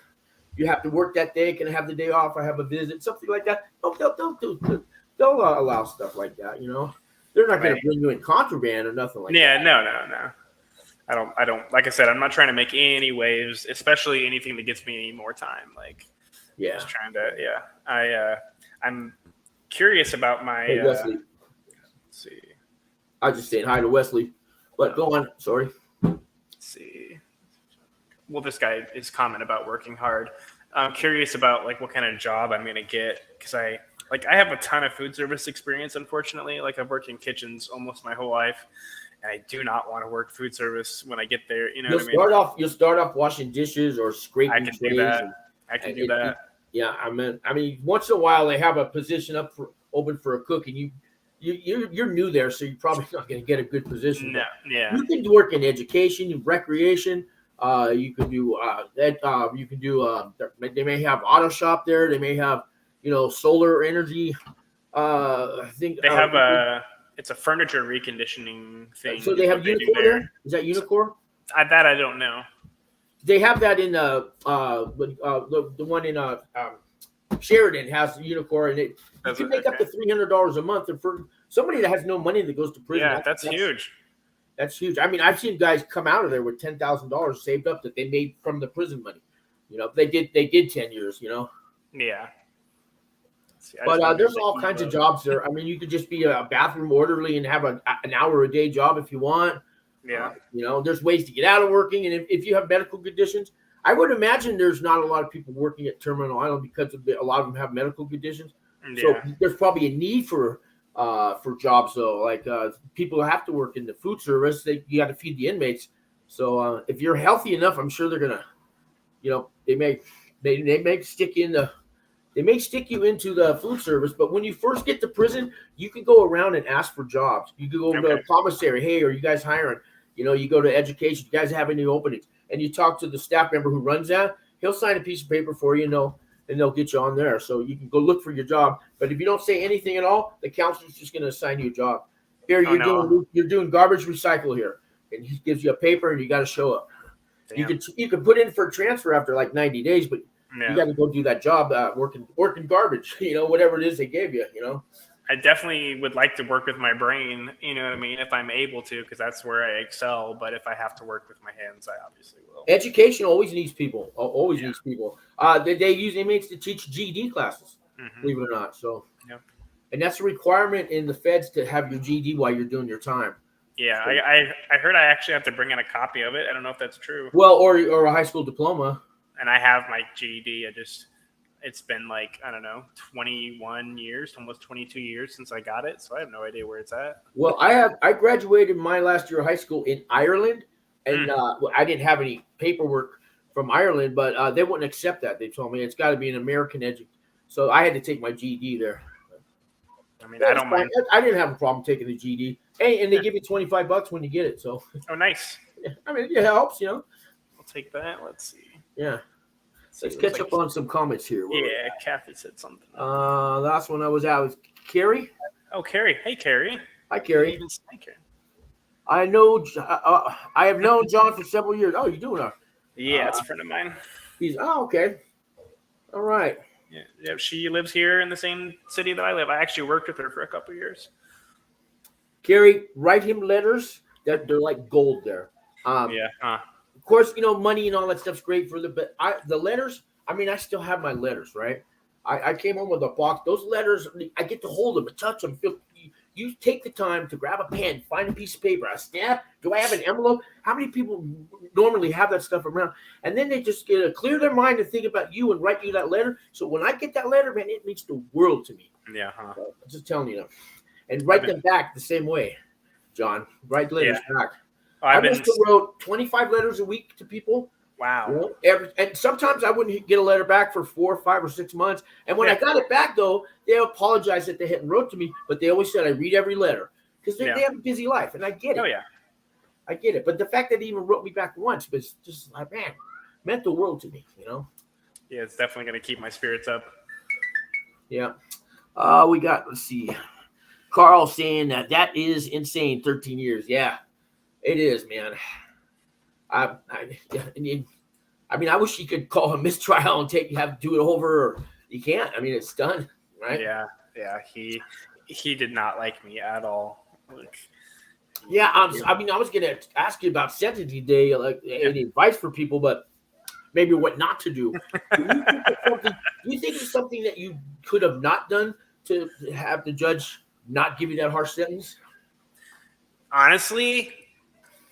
you have to work that day. Can I have the day off? I have a visit, something like that. They'll allow stuff like that. They're not going to bring you in contraband or nothing like that. Yeah, no. I don't, like I said, I'm not trying to make any waves, especially anything that gets me any more time. Like, Yeah. just trying to, I'm curious about my, Hey, Wesley. let's see. I was just saying hi to Wesley, but go on. Sorry. Let's see. Well, this guy is comment about working hard. I'm curious about like what kind of job I'm going to get. Cause I have a ton of food service experience, unfortunately. Like I've worked in kitchens almost my whole life. And I do not want to work food service when I get there. You know what I mean? You'll start off washing dishes or scraping I can trays. do that. I can do that. Yeah, I mean, once in a while they have a position open for a cook, and you're new there, so you're probably not going to get a good position. No, yeah. You can work in education, recreation. You can do that. You can do. They may have auto shop there. They may have, solar energy. I think they have it's a furniture reconditioning thing. So they have Unicore there. Is that Unicore? That I don't know. They have that in the one in Sheridan has Unicore, and you can make up to $300 a month. And for somebody that has no money that goes to prison, that's huge. That's huge. I mean, I've seen guys come out of there with $10,000 saved up that they made from the prison money. They did 10 years. Yeah. But there's all kinds of jobs there. I mean, you could just be a bathroom orderly and have an hour a day job if you want. Yeah. There's ways to get out of working. And if you have medical conditions, I would imagine there's not a lot of people working at Terminal Island because a lot of them have medical conditions. Yeah. So there's probably a need for jobs, though. Like people who have to work in the food service, you got to feed the inmates. So if you're healthy enough, I'm sure they're going to, they may stick you in the. They may stick you into the food service, but when you first get to prison, you can go around and ask for jobs. You can go to a commissary. Hey, are you guys hiring? You go to education. You guys have any openings? And you talk to the staff member who runs that. He'll sign a piece of paper for you, and they'll get you on there. So you can go look for your job. But if you don't say anything at all, the counselor's just going to assign you a job. Here, you're doing garbage recycle here, and he gives you a paper, and you got to show up. Damn. You can put in for a transfer after like 90 days, but you got to go do that job, working garbage, whatever it is they gave you, I definitely would like to work with my brain, you know what I mean, if I'm able to, because that's where I excel. But if I have to work with my hands, I obviously will. Education always needs people. Needs people. They use inmates to teach GED classes, believe it or not. So, and that's a requirement in the feds to have your GED while you're doing your time. Yeah, so, I heard I actually have to bring in a copy of it. I don't know if that's true. Well, or a high school diploma. And I have my GED. It's been like, I don't know, 21 years, almost 22 years since I got it. So I have no idea where it's at. Well, I graduated my last year of high school in Ireland, and I didn't have any paperwork from Ireland, but they wouldn't accept that. They told me it's got to be an American education. So I had to take my GED there. I mean, I don't mind. I didn't have a problem taking the GED. Hey, and they give you $25 when you get it. So. Oh, nice. I mean, it helps, I'll take that. Let's see. Yeah. Let's catch up on some comments here. Yeah, Kathy said something. Last one I was at was Carrie. Oh, Carrie. Hey, Carrie. Hi, Carrie. Thank you. I have known John for several years. Oh, you doing that? Yeah, it's a friend of mine. Okay. All right. Yeah, she lives here in the same city that I live. I actually worked with her for a couple of years. Carrie, write him letters. They're like gold there. Of course, money and all that stuff's great but the letters, I mean, I still have my letters, right? I came home with a box. Those letters, I get to hold them and touch them. You take the time to grab a pen, find a piece of paper, a stamp. Do I have an envelope? How many people normally have that stuff around? And then they just get to clear their mind and think about you and write you that letter. So when I get that letter, man, it means the world to me. Yeah. So I'm just telling you. And write them back the same way, John. Write letters back. I must have wrote 25 letters a week to people. Wow. And sometimes I wouldn't get a letter back for 4 or 5 or 6 months. And when I got it back, though, they apologized that they hadn't wrote to me, but they always said I read every letter because they have a busy life, and I get it. Oh, yeah. I get it. But the fact that they even wrote me back once was just like, man, meant the world to me, Yeah, it's definitely going to keep my spirits up. Yeah. We got, let's see, Carl saying that is insane, 13 years. Yeah, it is, man. I wish you could call a mistrial and have to do it over. Or you can't. I mean, it's done, right? Yeah. He did not like me at all. Like, Yeah, I mean, I was going to ask you about sentencing day, like any advice for people, but maybe what not to do. Do you think it's something that you could have not done to have the judge not give you that harsh sentence? Honestly,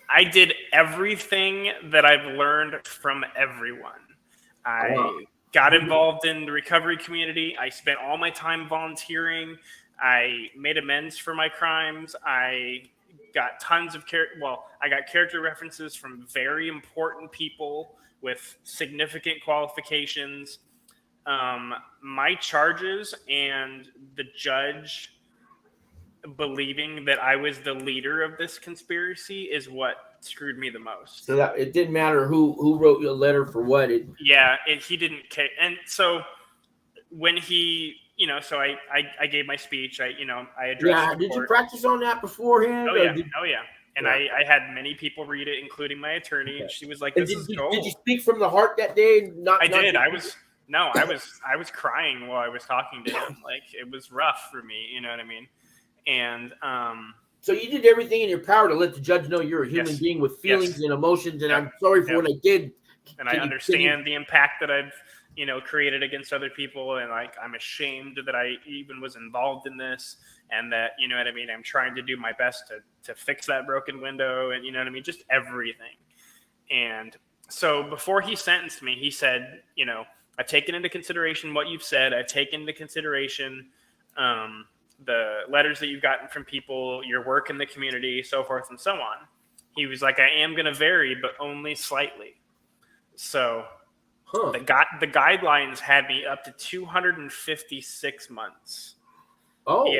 I did everything that I've learned from everyone. I got involved in the recovery community. I spent all my time volunteering. I made amends for my crimes. I got tons of I got character references from very important people with significant qualifications. My charges and the judge believing that I was the leader of this conspiracy is what screwed me the most. So that it didn't matter who wrote you a letter for what. He didn't care. And so when he, so I gave my speech. I addressed. Yeah, did you practice on that beforehand? Oh yeah. And I had many people read it, including my attorney. Okay. And she was like, "This is gold." Did you speak from the heart that day? I did. I was crying while I was talking to him. Like, it was rough for me. You know what I mean? And so you did everything in your power to let the judge know you're a human being with feelings and emotions, and I'm sorry for what I did. And I understand the impact that I've created against other people, and like I'm ashamed that I even was involved in this, and that what I mean, I'm trying to do my best to fix that broken window, and what I mean, just everything. And so before he sentenced me, he said, I've taken into consideration what you've said. I've taken into consideration the letters that you've gotten from people, your work in the community, so forth and so on. He was like, I am going to vary, but only slightly. So the guidelines had me up to 256 months. Oh.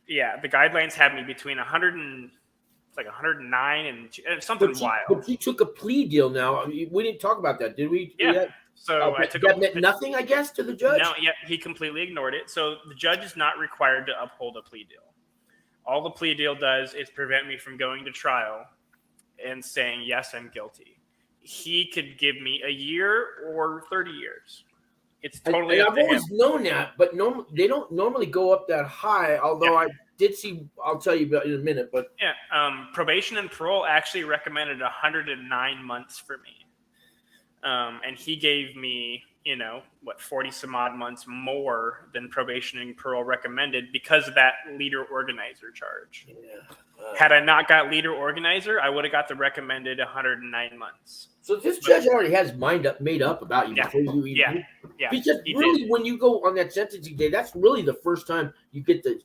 Yeah. The guidelines had me between 109 and something wild. But you took a plea deal now. We didn't talk about that, did we? Yeah. So I took that meant nothing, I guess, to the judge? No, he completely ignored it. So the judge is not required to uphold a plea deal. All the plea deal does is prevent me from going to trial and saying, yes, I'm guilty. He could give me a year or 30 years. It's totally up to him. I've always known that, but they don't normally go up that high, although I did see, I'll tell you about it in a minute. But probation and parole actually recommended 109 months for me. And he gave me, 40 some odd months more than probation and parole recommended because of that leader organizer charge. Had I not got leader organizer, I would have got the recommended 109 months. So this judge already has made up about you before you even. Yeah. Because really, when you go on that sentencing day, that's really the first time you get to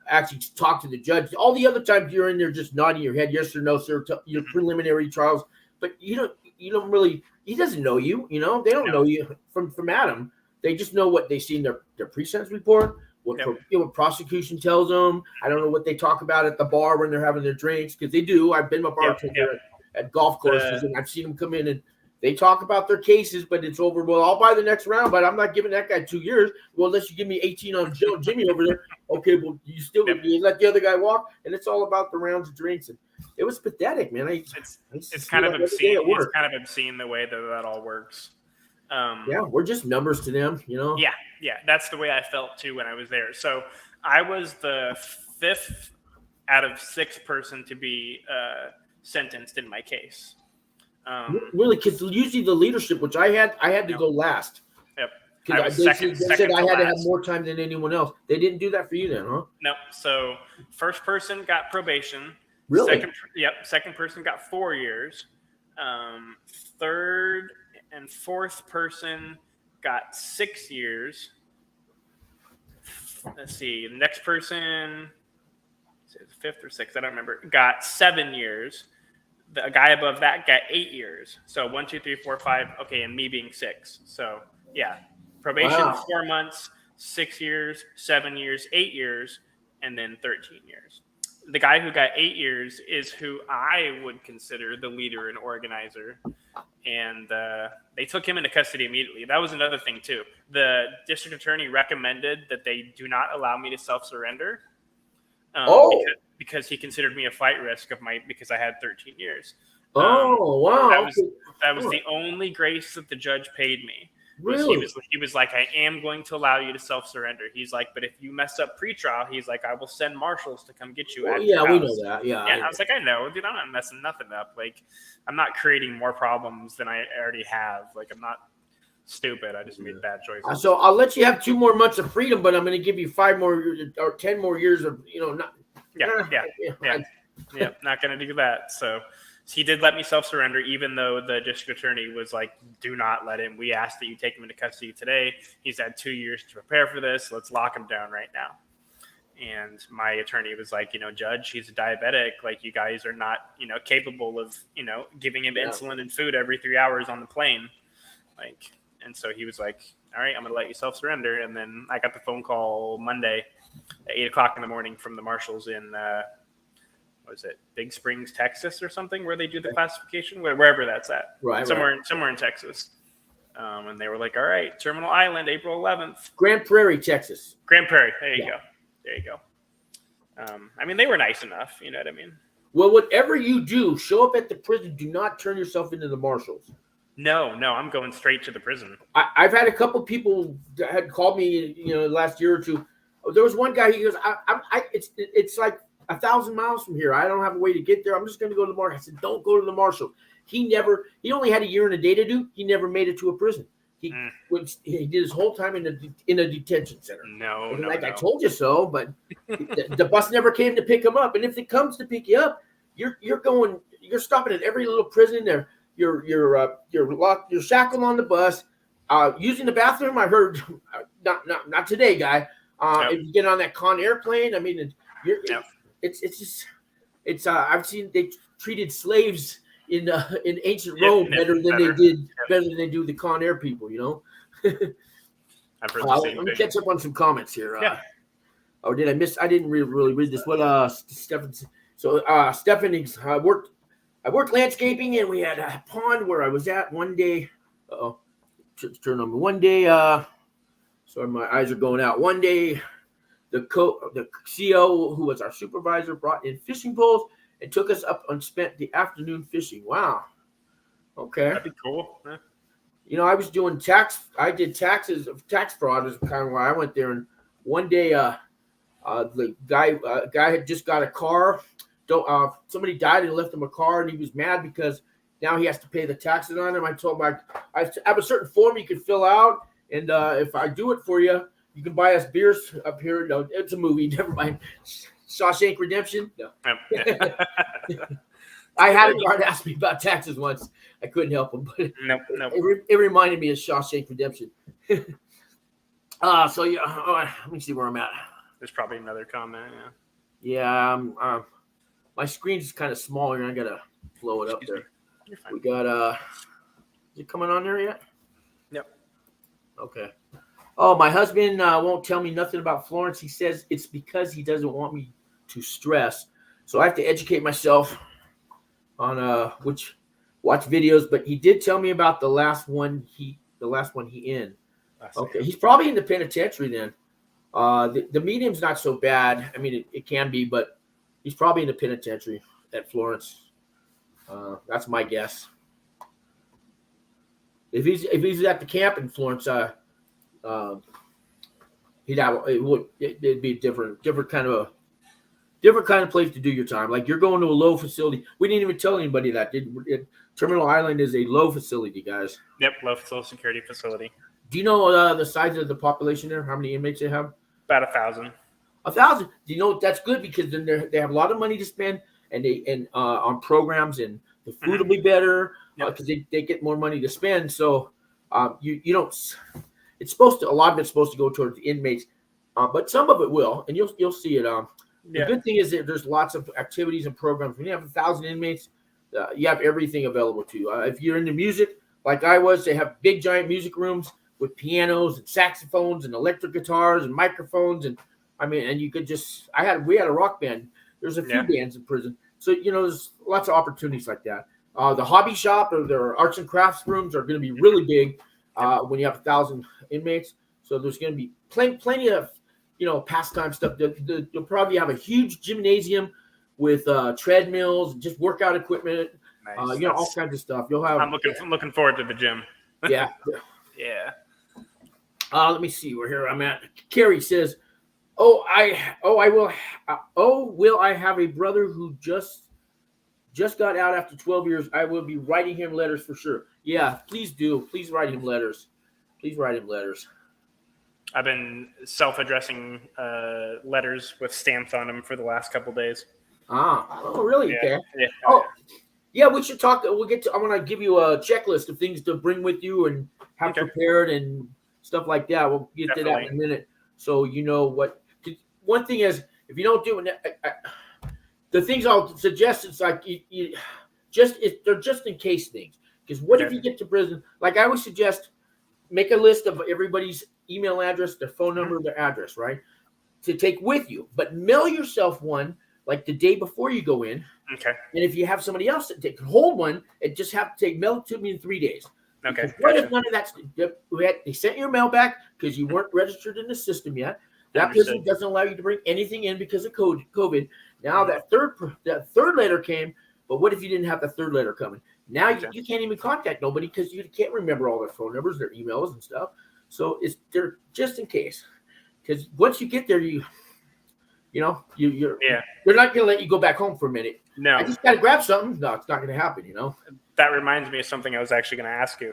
actually talk to the judge. All the other times you're in there just nodding your head, yes or no, sir, to your preliminary trials. But you don't really. He doesn't know you. They don't know you from Adam. They just know what they see in their pre-sentence report. What prosecution tells them. I don't know what they talk about at the bar when they're having their drinks, because they do. I've been a bartender at golf courses, and I've seen them come in and they talk about their cases, but it's over. Well, I'll buy the next round, but I'm not giving that guy 2 years. Well, unless you give me 18 on Jimmy over there. Okay, well, you still you let the other guy walk, and it's all about the rounds of drinks. And it was pathetic, man. It's kind of obscene. It's kind of obscene the way that all works. We're just numbers to them, Yeah, that's the way I felt too when I was there. So I was the 5th out of 6 person to be sentenced in my case. Really, because usually the leadership, which I had to go last. Yep. Because they said I had to have more time than anyone else. They didn't do that for you then, huh? No. So first person got probation. Really? Second person got 4 years. Third and fourth person got 6 years. Let's see. The next person, fifth or sixth, I don't remember, got 7 years. The guy above that got 8 years. So 1, 2, 3, 4, 5. Okay, and me being 6. So probation 4 months, 6 years, 7 years, 8 years, and then 13 years. The guy who got 8 years is who I would consider the leader and organizer. And they took him into custody immediately. That was another thing, too. The district attorney recommended that they do not allow me to self-surrender because he considered me a fight risk because I had 13 years. Wow. That was the only grace that the judge paid me. Really? He was like, I am going to allow you to self-surrender. He's like, but if you mess up pretrial, he's like, I will send marshals to come get you Well, at yeah, your we house. know that. Yeah. Yeah, I was like, I know, dude. I'm not messing nothing up. Like, I'm not creating more problems than I already have. Like, I'm not stupid. I just made bad choices. So I'll let you have 2 more months of freedom, but I'm going to give you 5 more or 10 more years of, not. Yeah, not going to do that. So he did let me self-surrender, even though the district attorney was like, do not let him. We asked that you take him into custody today. He's had 2 years to prepare for this. Let's lock him down right now. And my attorney was like, Judge, he's a diabetic. Like, you guys are not, capable of, giving him insulin and food every 3 hours on the plane. Like, and so he was like, all right, I'm going to let you self-surrender. And then I got the phone call Monday at 8 o'clock in the morning from the marshals in, Big Springs, Texas or something, where they do the classification, wherever that's at. Right. Somewhere in Texas. And they were like, all right, Terminal Island, April 11th. Grand Prairie, Texas. Grand Prairie. There you go. I mean, they were nice enough. You know what I mean? Well, whatever you do, show up at the prison. Do not turn yourself into the marshals. No, I'm going straight to the prison. I've had a couple people that had called me, last year or two. There was one guy. He goes, it's like 1,000 miles from here. I don't have a way to get there. I'm just going to go to the marshal. I said, don't go to the marshal. He only had a year and a day to do. He never made it to a prison. He did his whole time in a detention center. No. I told you so, but the bus never came to pick him up. And if it comes to pick you up, you're stopping at every little prison there. You're locked. You're shackled on the bus. Using the bathroom, I heard not today, guy. If you get on that Con airplane, I mean, it's I've seen they treated slaves in ancient Rome better than they do the Con Air people. I've heard the same let me thing. catch up on some comments here. Did I miss? I didn't really read this. What Stephen? So Stephanie's I worked landscaping, and we had a pond where I was at one day. Turn on me. One day. Sorry, my eyes are going out. One day, the CO, who was our supervisor, brought in fishing poles and took us up and spent the afternoon fishing. Wow. Okay. That'd be cool. Yeah. I was doing I did tax fraud is kind of why I went there. And one day, the guy had just got a car. Somebody died and left him a car, and he was mad because now he has to pay the taxes on him. I told him I have a certain form you can fill out, and if I do it for you, you can buy us beers up here. No, it's a movie. Never mind. Shawshank Redemption. No. I had a guard ask me about taxes once. I couldn't help him, but no. It reminded me of Shawshank Redemption. Let me see where I'm at. There's probably another comment. Yeah. My screen's kind of smaller, and I gotta blow it up there. You're fine. We got is it coming on there yet? Yep. Okay. Oh, my husband won't tell me nothing about Florence. He says it's because he doesn't want me to stress. So I have to educate myself on watch videos. But he did tell me about the last one he in. Okay, he's probably in the penitentiary then. The medium's not so bad. I mean, it can be, but he's probably in the penitentiary at Florence. That's my guess. If he's at the camp in Florence, it'd be a different kind of place to do your time. Like you're going to a low facility. We didn't even tell anybody that. Terminal Island is a low facility, guys. Yep, low security facility. Do you know the size of the population there? How many inmates they have? About 1,000. 1,000. Do you know that's good because then they have a lot of money to spend and on programs, and the food will be better because they get more money to spend. So you don't. It's supposed to. A lot of it's supposed to go towards the inmates, but some of it will, and you'll see it. The good thing is that there's lots of activities and programs. When you have 1,000 inmates, you have everything available to you. If you're into music, like I was, they have big giant music rooms with pianos and saxophones and electric guitars and microphones, and you could just. We had a rock band. There's a few bands in prison, so there's lots of opportunities like that. The hobby shop or their arts and crafts rooms are going to be really big when you have 1,000 inmates. So there's going to be plenty of pastime stuff. You'll probably have a huge gymnasium with treadmills, just workout equipment. Nice. All kinds of stuff. You'll have. I'm looking forward to the gym. Yeah. Yeah. Let me see where here I'm at. Carrie says, will I have a brother who just got out after 12 years? I will be writing him letters for sure. Yeah, please do. Please write him letters. Please write him letters. I've been self-addressing letters with stamps on them for the last couple days. Oh, really? Yeah. Okay. Yeah. Yeah, we should talk. We'll get to. I want to give you a checklist of things to bring with you and have prepared and stuff like that. We'll get to that in a minute, so you know what. One thing is, if you don't do it, the things I'll suggest is like they're just in case things. Because what if you get to prison? Like I always suggest, make a list of everybody's email address, their phone number, their address, right, to take with you. But mail yourself one like the day before you go in. Okay. And if you have somebody else that can hold one, it just have to mail it to me in 3 days. Okay. What if none of that? They sent your mail back because you weren't registered in the system yet. That prison doesn't allow you to bring anything in because of COVID. Now that third letter came, but what if you didn't have the third letter coming? Now you can't even contact nobody because you can't remember all their phone numbers, their emails, and stuff. So they're just in case. Because once you get there, you're they're not going to let you go back home for a minute. No, I just got to grab something. No, it's not going to happen. That reminds me of something I was actually going to ask you.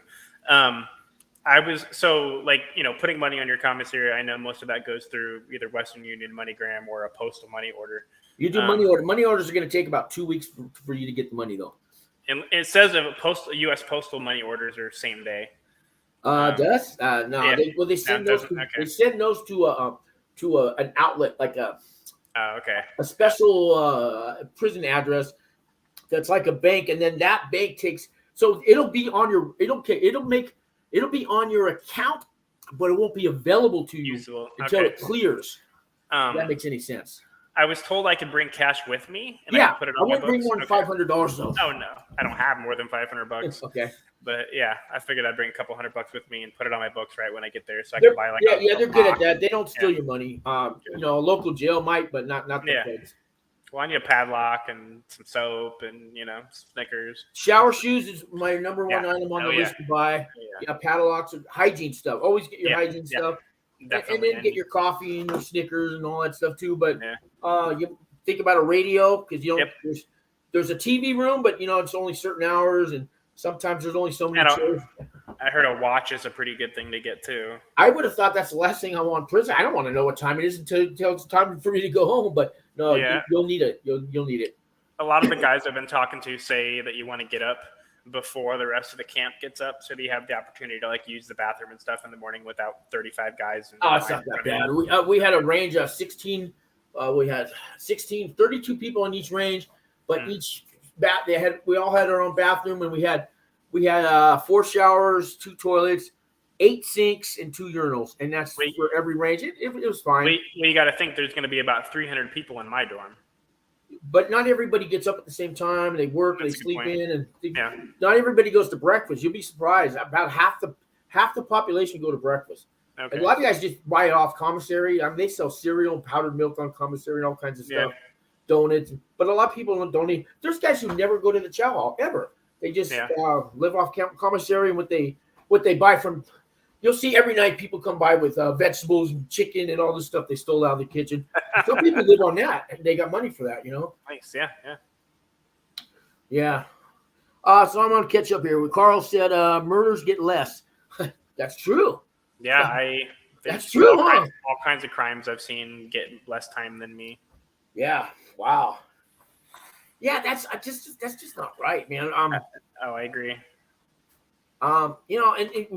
Putting money on your commissary. I know most of that goes through either Western Union, MoneyGram, or a postal money order. You do money order. Money orders are going to take about 2 weeks for you to get the money, though. And it says U.S. postal money orders are same day. Does no? Yeah. They send those. They send those to an outlet like a special prison address that's like a bank, and then that bank takes. So it'll be on your. It'll be on your account, but it won't be available to you until it clears. If that makes any sense. I was told I could bring cash with me, and I could put it on my books. I wouldn't bring more than $500 though. Oh no, I don't have more than $500. Okay. But yeah, I figured I'd bring a couple $100 with me and put it on my books right when I get there, so I can buy they're good at that. They don't steal your money. A local jail might, but not the feds. Well, I need a padlock and some soap and Snickers. Shower shoes is my number one item on the list to buy. Yeah, padlocks and hygiene stuff. Always get your hygiene stuff. Definitely. And then get your coffee and your Snickers and all that stuff too. But you think about a radio because there's a TV room, but it's only certain hours and sometimes there's only so many chairs. I heard a watch is a pretty good thing to get too. I would have thought that's the last thing I want in prison. I don't want to know what time it is until it's time for me to go home. But no, you'll need it. You'll need it. A lot of the guys I've been talking to say that you want to get up before the rest of the camp gets up, so that you have the opportunity to use the bathroom and stuff in the morning without 35 guys. It's not that bad. We had a range of 16. We had 32 people in each range, but each we all had our own bathroom, and we had 4 showers, 2 toilets, 8 sinks, and 2 urinals, and that's for every range. It was fine. You got to think there's going to be about 300 people in my dorm. But not everybody gets up at the same time, and they work, and they sleep in, and not everybody goes to breakfast. You'll be surprised. About half the population go to breakfast. Okay. A lot of guys just buy it off commissary. They sell cereal and powdered milk on commissary and all kinds of stuff, donuts. But a lot of people don't eat. There's guys who never go to the chow hall ever. They just live off commissary and what they buy from. You'll see every night people come by with vegetables and chicken and all this stuff they stole out of the kitchen. Some people live on that, and they got money for that, Nice, yeah. Yeah. So I'm going to catch up here. Carl said murders get less. That's true. Yeah, that's true. All kinds of crimes I've seen get less time than me. Yeah. Wow. Yeah, that's just not right, man. I agree. And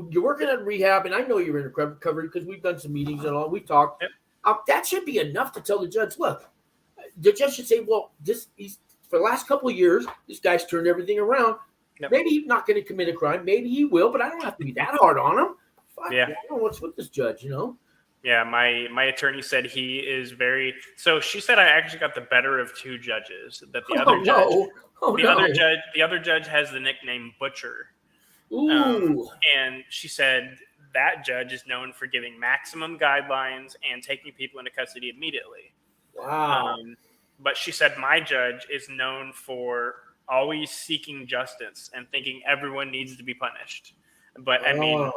you're working at rehab, and I know you're in recovery because we've done some meetings and all. We've talked. Yep. That should be enough to tell the judge, look, the judge should say, well, for the last couple of years, this guy's turned everything around. Yep. Maybe he's not going to commit a crime. Maybe he will, but I don't have to be that hard on him. Fuck, I don't know what's with this judge, Yeah, my attorney said he is very. So she said I actually got the better of 2 judges. That the other judge has the nickname Butcher. Ooh. And she said that judge is known for giving maximum guidelines and taking people into custody immediately. Wow. But she said my judge is known for always seeking justice and thinking everyone needs to be punished. But I mean,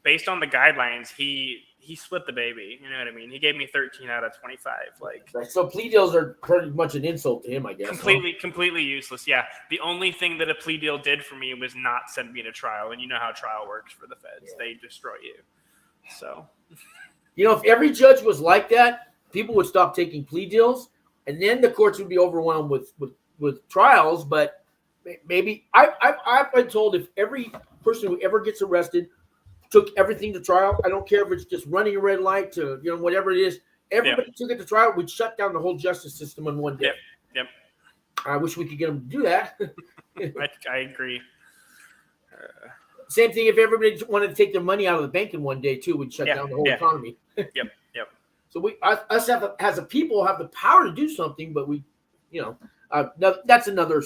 based on the guidelines, he split the baby. You know what I mean? He gave me 13 out of 25. Like, so plea deals are pretty much an insult to him, I guess. Completely useless. Yeah. The only thing that a plea deal did for me was not send me to trial. And you know how trial works for the feds. Yeah. They destroy you. So, if every judge was like that, people would stop taking plea deals, and then the courts would be overwhelmed with trials. But maybe I've been told if every person who ever gets arrested took everything to trial, I don't care if it's just running a red light to whatever it is, everybody took it to trial, we'd shut down the whole justice system in one day. Yep. I wish we could get them to do that. I agree. Same thing if everybody wanted to take their money out of the bank in one day too, we'd shut down the whole economy. Yep. So us as a people have the power to do something, but we, that's another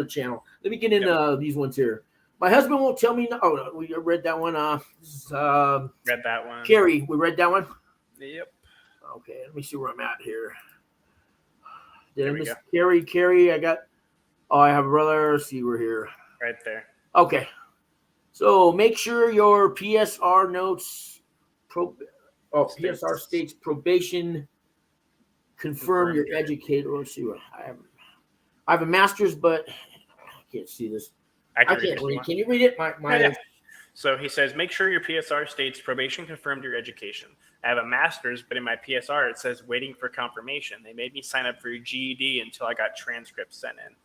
channel. Let me get in these ones here. My husband won't tell me. Oh, we read that one. Read that one. Carrie, we read that one. Yep. Okay, let me see where I'm at here. Did I miss Carrie? I have a brother. Let's see, we're here. Right there. Okay. So make sure your PSR notes. PSR states probation. Confirm your educator. Let's see what I have a master's, but I can't see this. I can't read. Can you read it? So he says, make sure your PSR states probation confirmed your education. I have a master's, but in my PSR it says waiting for confirmation. They made me sign up for your GED until I got transcripts sent in.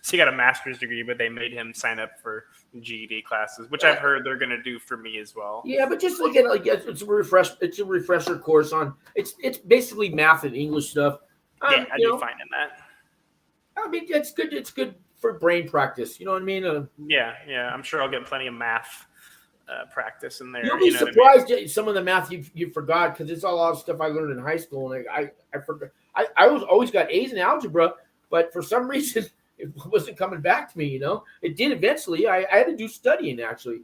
So he got a master's degree, but they made him sign up for GED classes, which I've heard they're going to do for me as well. Yeah, but just look at it. It's a refresher course on. It's basically math and English stuff. Yeah, I do find in that. I mean, it's good. It's good for brain practice. You know what I mean? Yeah. I'm sure I'll get plenty of math practice in there. You'll be surprised at some of the math you forgot, because it's a lot of stuff I learned in high school, and I forgot. I always got A's in algebra, but for some reason it wasn't coming back to me. It did eventually. I had to do studying actually.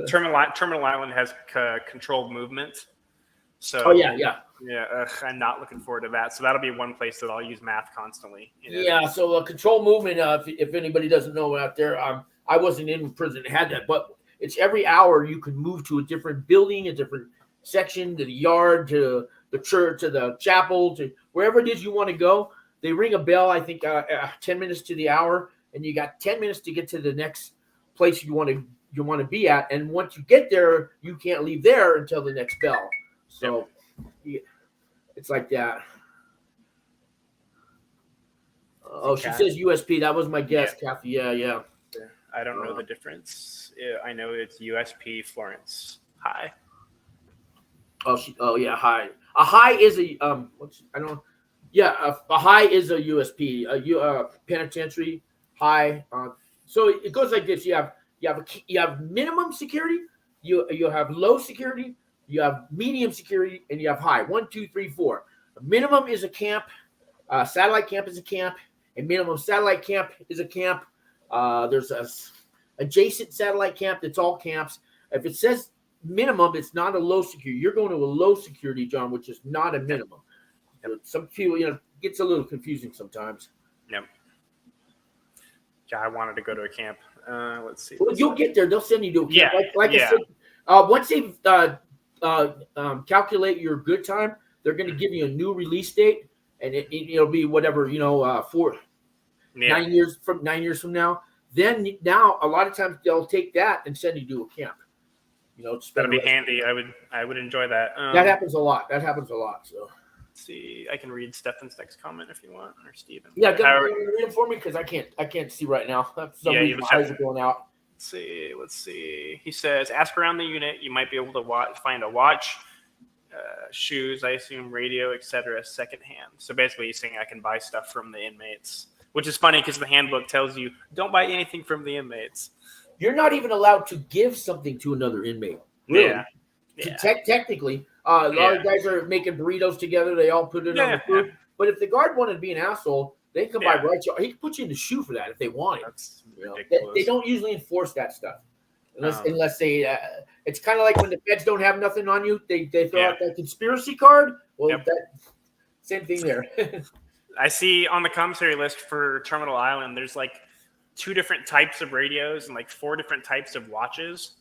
Terminal Island has controlled movement. So yeah. I'm not looking forward to that. So that'll be one place that I'll use math constantly. Yeah. So control movement. If anybody doesn't know out there, I wasn't in prison that had that, but it's every hour you can move to a different building, a different section, to the yard, to the church, to the chapel, to wherever it is you want to go. They ring a bell, I think 10 minutes to the hour, and you got 10 minutes to get to the next place you want to be at. And once you get there, you can't leave there until the next bell. So it's like that. She says USP. That was my guess, Kathy. Yeah. I don't know the difference. I know it's USP Florence High. High. A high is a a high is a USP, a penitentiary high. So it goes like this: you have minimum security, you have low security, you have medium security, and you have high. 1, 2, 3, 4. A minimum is a camp. Satellite camp is a camp. A minimum satellite camp is a camp. There's a adjacent satellite camp that's all camps. If it says minimum, it's not a low security. You're going to a low security, John, which is not a minimum. Some people, gets a little confusing sometimes. Yep. Yeah, I wanted to go to a camp. Let's see. Well, you'll get there. They'll send you to a camp. Yeah. I said, once they calculate your good time, they're going to give you a new release date, and it'll be whatever 9 years from now. Then now a lot of times they'll take that and send you to a camp. That'd be handy. I would enjoy that. That happens a lot. So. Let's see, I can read Stefan's next comment if you want, or Steven. Yeah, read them for me because I can't see right now. My eyes are going out. Let's see. He says, ask around the unit. You might be able to find a watch, shoes, I assume, radio, etc., secondhand. So basically, he's saying I can buy stuff from the inmates, which is funny because the handbook tells you don't buy anything from the inmates. You're not even allowed to give something to another inmate. Really. Yeah. Technically, a lot of guys are making burritos together. They all put it on the food. But if the guard wanted to be an asshole, they can buy right. He can put you in the shoe for that if they want it. That's ridiculous. They don't usually enforce that stuff unless they. It's kind of like when the feds don't have nothing on you, they throw out that conspiracy card. Well, same thing there. I see on the commissary list for Terminal Island, there's like 2 different types of radios and like 4 different types of watches.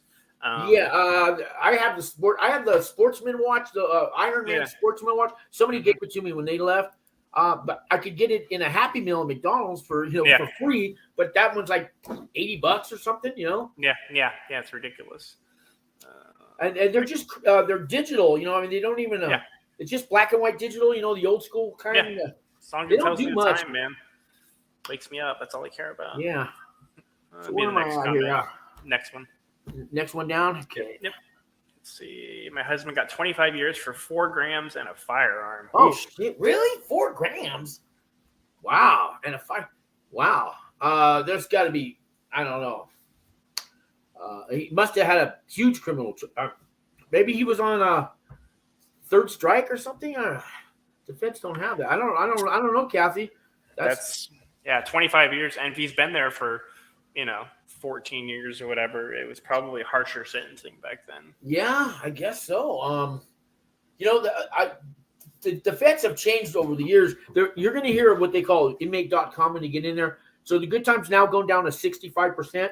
I have the sport. I have the Sportsman watch, the Iron Man Sportsman watch. Somebody gave it to me when they left. But I could get it in a Happy Meal at McDonald's for for free. But that one's like $80 or something. Yeah, it's ridiculous. And they're just they're digital. I mean, they don't even. It's just black and white digital. The old school kind. Yeah. As long as it tells me the time, man. Wakes me up. That's all I care about. Yeah. So where am I here? Next one. Next one down. Okay. Yep. Let's see. My husband got 25 years for 4 grams and a firearm. Oh shit! Really? 4 grams? Wow! And a fire. Wow. There's got to be. I don't know. He must have had a huge criminal. Maybe he was on a third strike or something. Defense don't have that. I don't know, Kathy. That's 25 years, and if he's been there for 14 years or whatever, it was probably harsher sentencing back then. Yeah, I guess so. The defense have changed over the years. You're going to hear what they call inmate.com when you get in there. So the good time's now going down to 65%.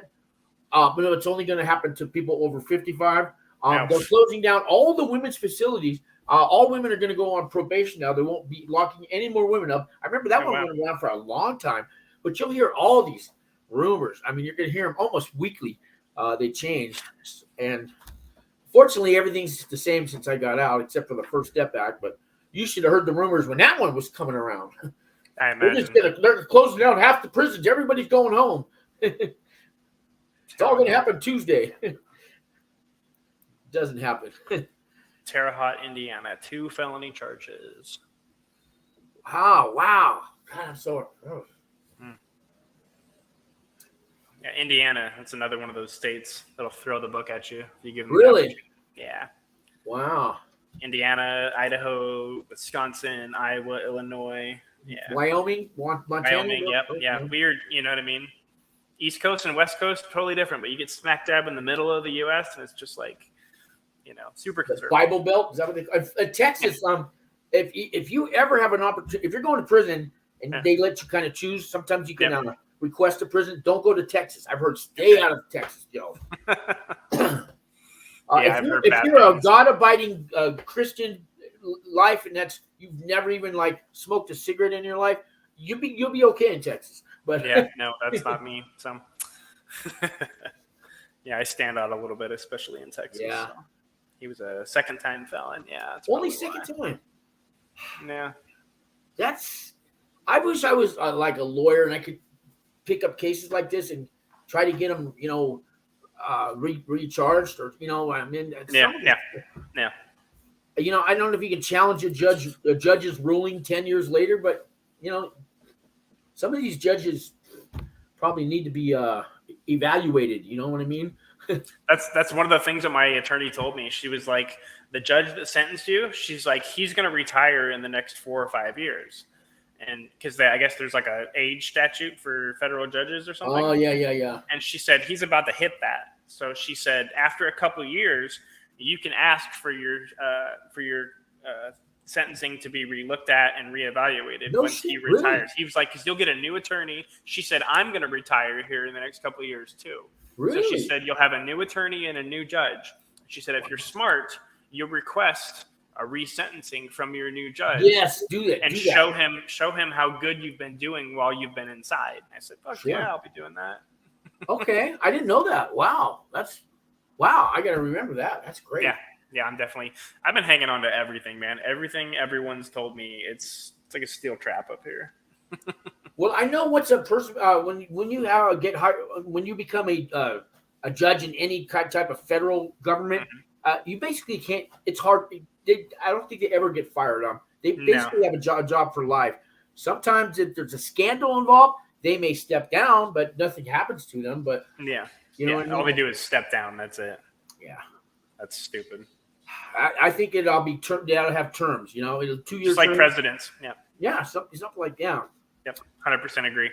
But it's only going to happen to people over 55. They're closing down all the women's facilities. All women are going to go on probation now. They won't be locking any more women up. I remember that one went around for a long time. But you'll hear all these rumors. I mean, you're going to hear them almost weekly. They changed. And fortunately, everything's the same since I got out, except for the First Step Act. But you should have heard the rumors when that one was coming around. I imagine. They're closing down half the prisons. Everybody's going home. It's all going to happen Tuesday. Doesn't happen. Terre Haute, Indiana, 2 felony charges. Oh, wow. God, I'm so. Oh. Yeah, Indiana. That's another one of those states that'll throw the book at you. If you give them really? Yeah. Wow. Indiana, Idaho, Wisconsin, Iowa, Illinois. Yeah. Wyoming, Montana. Wyoming. Yep. Yeah. Weird. You know what I mean? East Coast and West Coast, totally different. But you get smack dab in the middle of the U.S. and it's just like, super conservative. Bible Belt. Is that what they? Texas. If you ever have an opportunity, if you're going to prison and they let you kind of choose, sometimes you can request a prison. Don't go to Texas. I've heard stay out of Texas, if you're a God-abiding Christian life, and you've never even smoked a cigarette in your life, you'll be okay in Texas. But no, that's not me. So I stand out a little bit, especially in Texas. Yeah. So. He was a second-time felon. Yeah, that's only second time. Yeah. I wish I was like a lawyer and I could pick up cases like this and try to get them, recharged or I mean. Yeah. I don't know if you can challenge a judge's ruling 10 years later, but some of these judges probably need to be evaluated. You know what I mean? That's one of the things that my attorney told me. She was like, the judge that sentenced you, she's like, he's going to retire in the next 4 or 5 years. And because I guess there's like a age statute for federal judges or something. Oh, yeah. And she said, he's about to hit that. So she said, after a couple of years, you can ask for your sentencing to be re-looked at and reevaluated once he retires. Really? He was like, because you'll get a new attorney. She said, I'm going to retire here in the next couple of years too. Really? So she said, you'll have a new attorney and a new judge. She said, if you're smart, you'll request a resentencing from your new judge. Yes, do that. And show him how good you've been doing while you've been inside. I said, yeah, I'll be doing that. Okay. I didn't know that. Wow. I got to remember that. That's great. Yeah, I've been hanging on to everything, man. Everything everyone's told me, it's like a steel trap up here. Well, I know what's a person when you get hired, when you become a judge in any type of federal government, you basically can't. It's hard. I don't think they ever get fired on. They basically have a job for life. Sometimes if there's a scandal involved, they may step down, but nothing happens to them. But you know what I mean? All they do is step down. That's it. Yeah, that's stupid. I think it'll be they ought to have terms. It'll 2 years. Just like terms. Presidents. Yeah, something like that. Yep, 100% agree.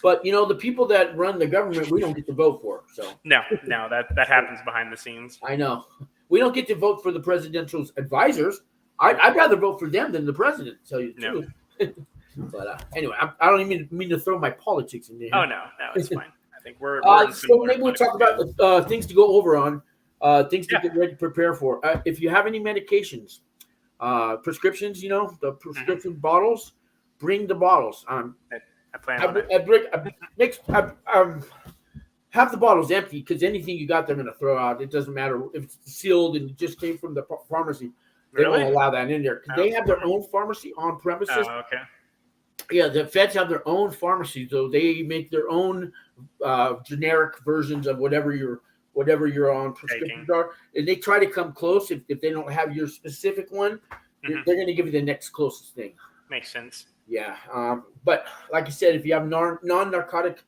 But the people that run the government, we don't get to vote for. So no, that happens behind the scenes. I know. We don't get to vote for the presidential advisors. I'd rather vote for them than the president. To tell you the truth. But anyway, I don't even mean to throw my politics in there. Oh no, it's fine. I think we're in So similar maybe we'll talk clinics, about things to go over on, things to yeah. get ready to prepare for. If you have any medications, prescriptions, the Hmm. prescription bottles, bring the bottles. I plan I, on it. have the bottles empty because anything you got, they're going to throw out. It doesn't matter if it's sealed and it just came from the pharmacy. They Really? won't allow that in there because Oh, they have their own pharmacy on premises. okay. Yeah, the feds have their own pharmacy, so they make their own generic versions of whatever you're on prescriptions Taking. are, and they try to come close. If they don't have your specific one, Hmm. they're going to give you the next closest thing. Makes sense. Yeah, but like I said, if you have non-narcotic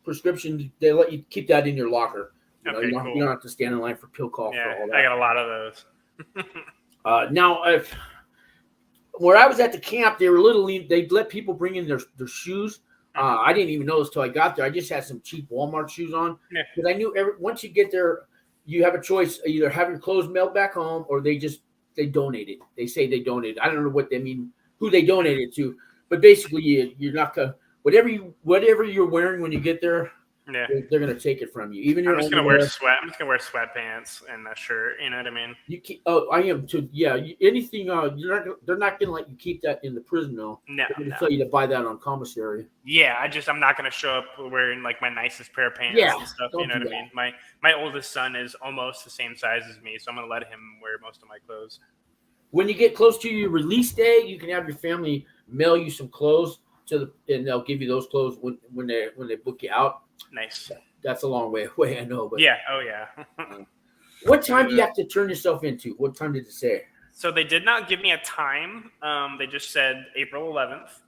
prescription, they let you keep that in your locker. Okay, You cool. don't have to stand in line for pill call Yeah, for all that. I got a lot of those. Now, where I was at the camp, they were they'd let people bring in their shoes. I didn't even notice till I got there. I just had some cheap Walmart shoes on because I knew once you get there, you have a choice: either have your clothes mailed back home, or they donate it. They say they donate. I don't know what they mean, who they donate it to, but basically, you're not gonna whatever you're wearing when you get there. Yeah. They're gonna take it from you. Even I'm your just gonna wear underwear. I'm just gonna wear sweatpants and a shirt. You know what I mean? You keep, I am too. Yeah, anything. They're not gonna let you keep that in the prison though. No, They're gonna no. tell you to buy that on commissary. Yeah, I'm not gonna show up wearing like my nicest pair of pants Yeah, and stuff. don't You know do what I that. mean? My oldest son is almost the same size as me, so I'm gonna let him wear most of my clothes. When you get close to your release day, you can have your family mail you some clothes and they'll give you those clothes when they book you out. Nice. That's a long way away, I know. But Yeah. Oh yeah. what time do you have to turn yourself into? What time did it say? So they did not give me a time. They just said April 11th.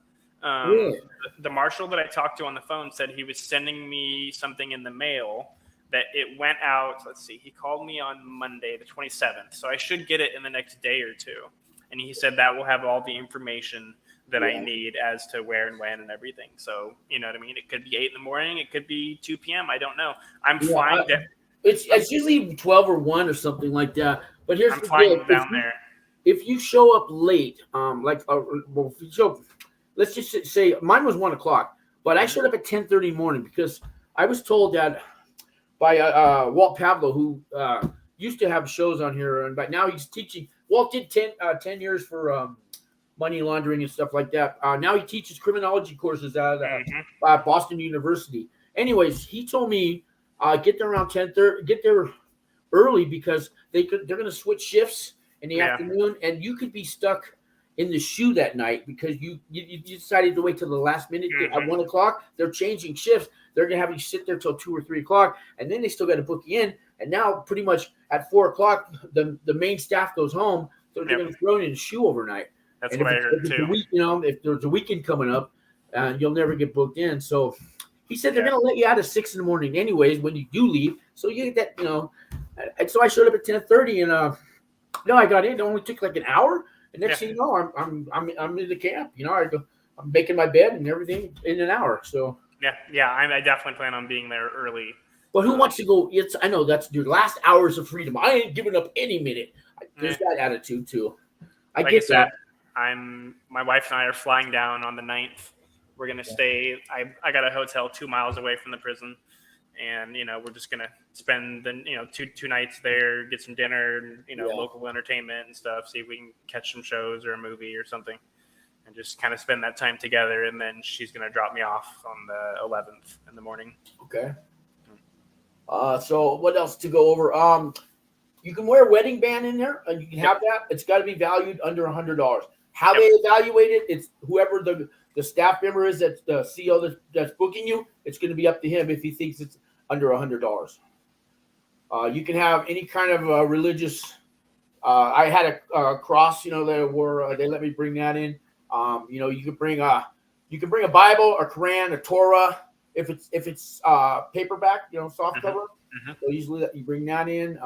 Really? The marshal that I talked to on the phone said he was sending me something in the mail that it went out. Let's see. He called me on Monday, the 27th. So I should get it in the next day or two. And he said that will have all the information that I need as to where and when and everything. So, you know what I mean? It could be 8 in the morning. It could be 2 p.m. I don't know. I'm flying down. It's usually 12 or 1 or something like that. But here's I'm the flying deal. down there. If you show up late, let's just say mine was 1:00, but I showed up at 10:30 morning because I was told that by Walt Pavlo, who used to have shows on here, but now he's teaching. Walt did 10 years for money laundering and stuff like that. Now he teaches criminology courses at Boston University. Anyways, he told me get there around 10:30. Get there early because they're going to switch shifts in the afternoon, and you could be stuck in the shoe that night because you decided to wait till the last minute at 1:00. They're changing shifts. They're going to have you sit there till 2 or 3 o'clock, and then they still got to book you in. And now, pretty much at 4:00, the main staff goes home, so they're going to throw you in a shoe overnight. That's what I heard too. If there's a weekend coming up, you'll never get booked in. So he said they're going to let you out at 6 in the morning, anyways, when you do leave. So you get that, And so I showed up at 10:30, and I got in. It only took like an hour. And next thing you know, I'm in the camp. I'm making my bed and everything in an hour. So I definitely plan on being there early. But who wants to go? I know that's your last hours of freedom. I ain't giving up any minute. There's that attitude too. I get that. My wife and I are flying down on the 9th. We're gonna stay. I got a hotel 2 miles away from the prison, and we're just gonna spend the two nights there, get some dinner, and local entertainment and stuff. See if we can catch some shows or a movie or something, and just kind of spend that time together. And then she's gonna drop me off on the 11th in the morning. Okay. So what else to go over? You can wear a wedding band in there, and you can have that. It's got to be valued under $100. How they evaluate it, it's whoever the staff member is that's the CEO that's booking you. It's going to be up to him if he thinks it's under $100. You can have any kind of religious. I had a cross, they let me bring that in. You can bring a Bible, a Quran, a Torah. If it's paperback, soft cover, so usually you bring that in.